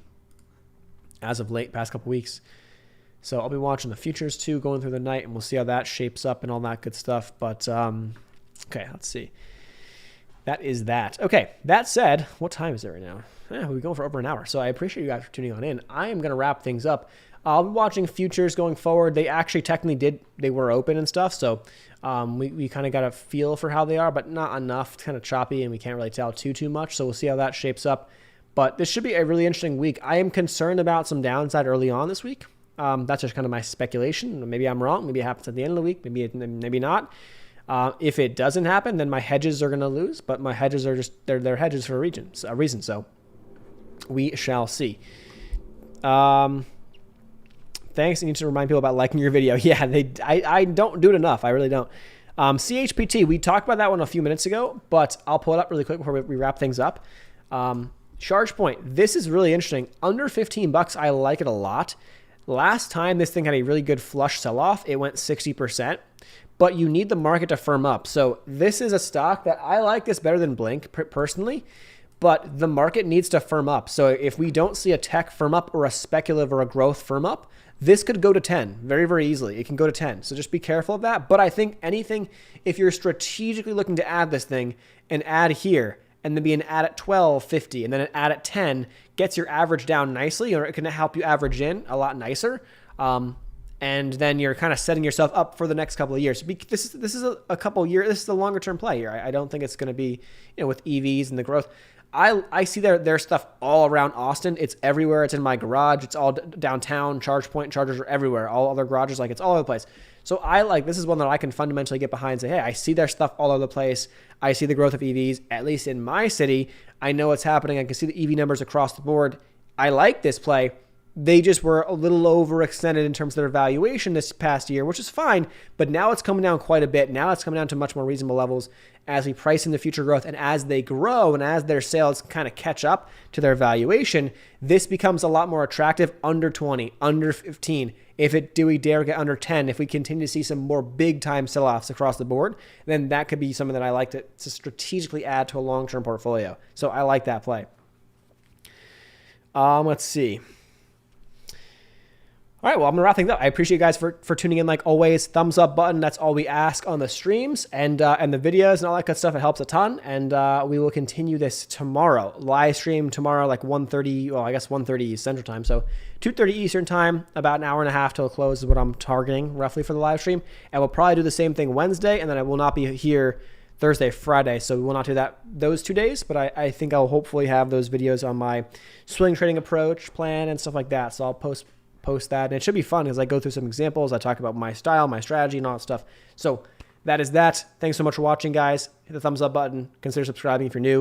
as of late, past couple weeks. So I'll be watching the futures too, going through the night, and we'll see how that shapes up and all that good stuff. But okay, let's see. That is that. Okay, that said, what time is it right now? We're going for over an hour. So I appreciate you guys for tuning on in. I am going to wrap things up. I'll be watching futures going forward. They actually technically they were open and stuff. So we kind of got a feel for how they are, but not enough. It's kind of choppy and we can't really tell too much. So we'll see how that shapes up. But this should be a really interesting week. I am concerned about some downside early on this week. That's just kind of my speculation. Maybe I'm wrong. Maybe it happens at the end of the week. Maybe not. If it doesn't happen, then my hedges are going to lose. But my hedges are they're hedges for a reason. So we shall see. Thanks. I need to remind people about liking your video. Yeah, I don't do it enough. I really don't. CHPT, we talked about that one a few minutes ago, but I'll pull it up really quick before we wrap things up. Charge point, this is really interesting. Under 15 bucks, I like it a lot. Last time this thing had a really good flush sell-off, it went 60%, but you need the market to firm up. So this is a stock that I like this better than Blink personally, but the market needs to firm up. So if we don't see a tech firm up or a speculative or a growth firm up, this could go to 10 very, very easily. It can go to 10. So just be careful of that. But I think anything, if you're strategically looking to add this thing and add here, and then be an add at 12.50 and then an add at 10 gets your average down nicely, or it can help you average in a lot nicer. And then you're kind of setting yourself up for the next couple of years. This is a couple of years. This is a longer term play here. I don't think it's going to be, with EVs and the growth. I see their stuff all around Austin. It's everywhere. It's in my garage. It's all downtown. Charge point chargers are everywhere. All other garages, it's all over the place. So this is one that I can fundamentally get behind and say, hey, I see their stuff all over the place. I see the growth of EVs, at least in my city. I know what's happening. I can see the EV numbers across the board. I like this play. They just were a little overextended in terms of their valuation this past year, which is fine, but now it's coming down quite a bit. Now it's coming down to much more reasonable levels as we price in the future growth, and as they grow and as their sales kind of catch up to their valuation, this becomes a lot more attractive under 20, under 15. Do we dare get under 10, if we continue to see some more big time sell-offs across the board, then that could be something that I like to strategically add to a long-term portfolio. So I like that play. Let's see. All right, well, I'm going to wrap things up. I appreciate you guys for tuning in like always. Thumbs up button, that's all we ask on the streams and the videos and all that good stuff. It helps a ton. And we will continue this tomorrow. Live stream tomorrow, like 1:30, well, I guess 1:30 Central Time. So 2:30 Eastern Time, about an hour and a half till close is what I'm targeting roughly for the live stream. And we'll probably do the same thing Wednesday, and then I will not be here Thursday, Friday. So we will not do that those 2 days, but I think I'll hopefully have those videos on my swing trading approach plan and stuff like that. So I'll post that, and it should be fun as I go through some examples. I talk about my style, my strategy, and all that stuff. So that is that. Thanks so much for watching, guys. Hit the thumbs up button. Consider subscribing if you're new.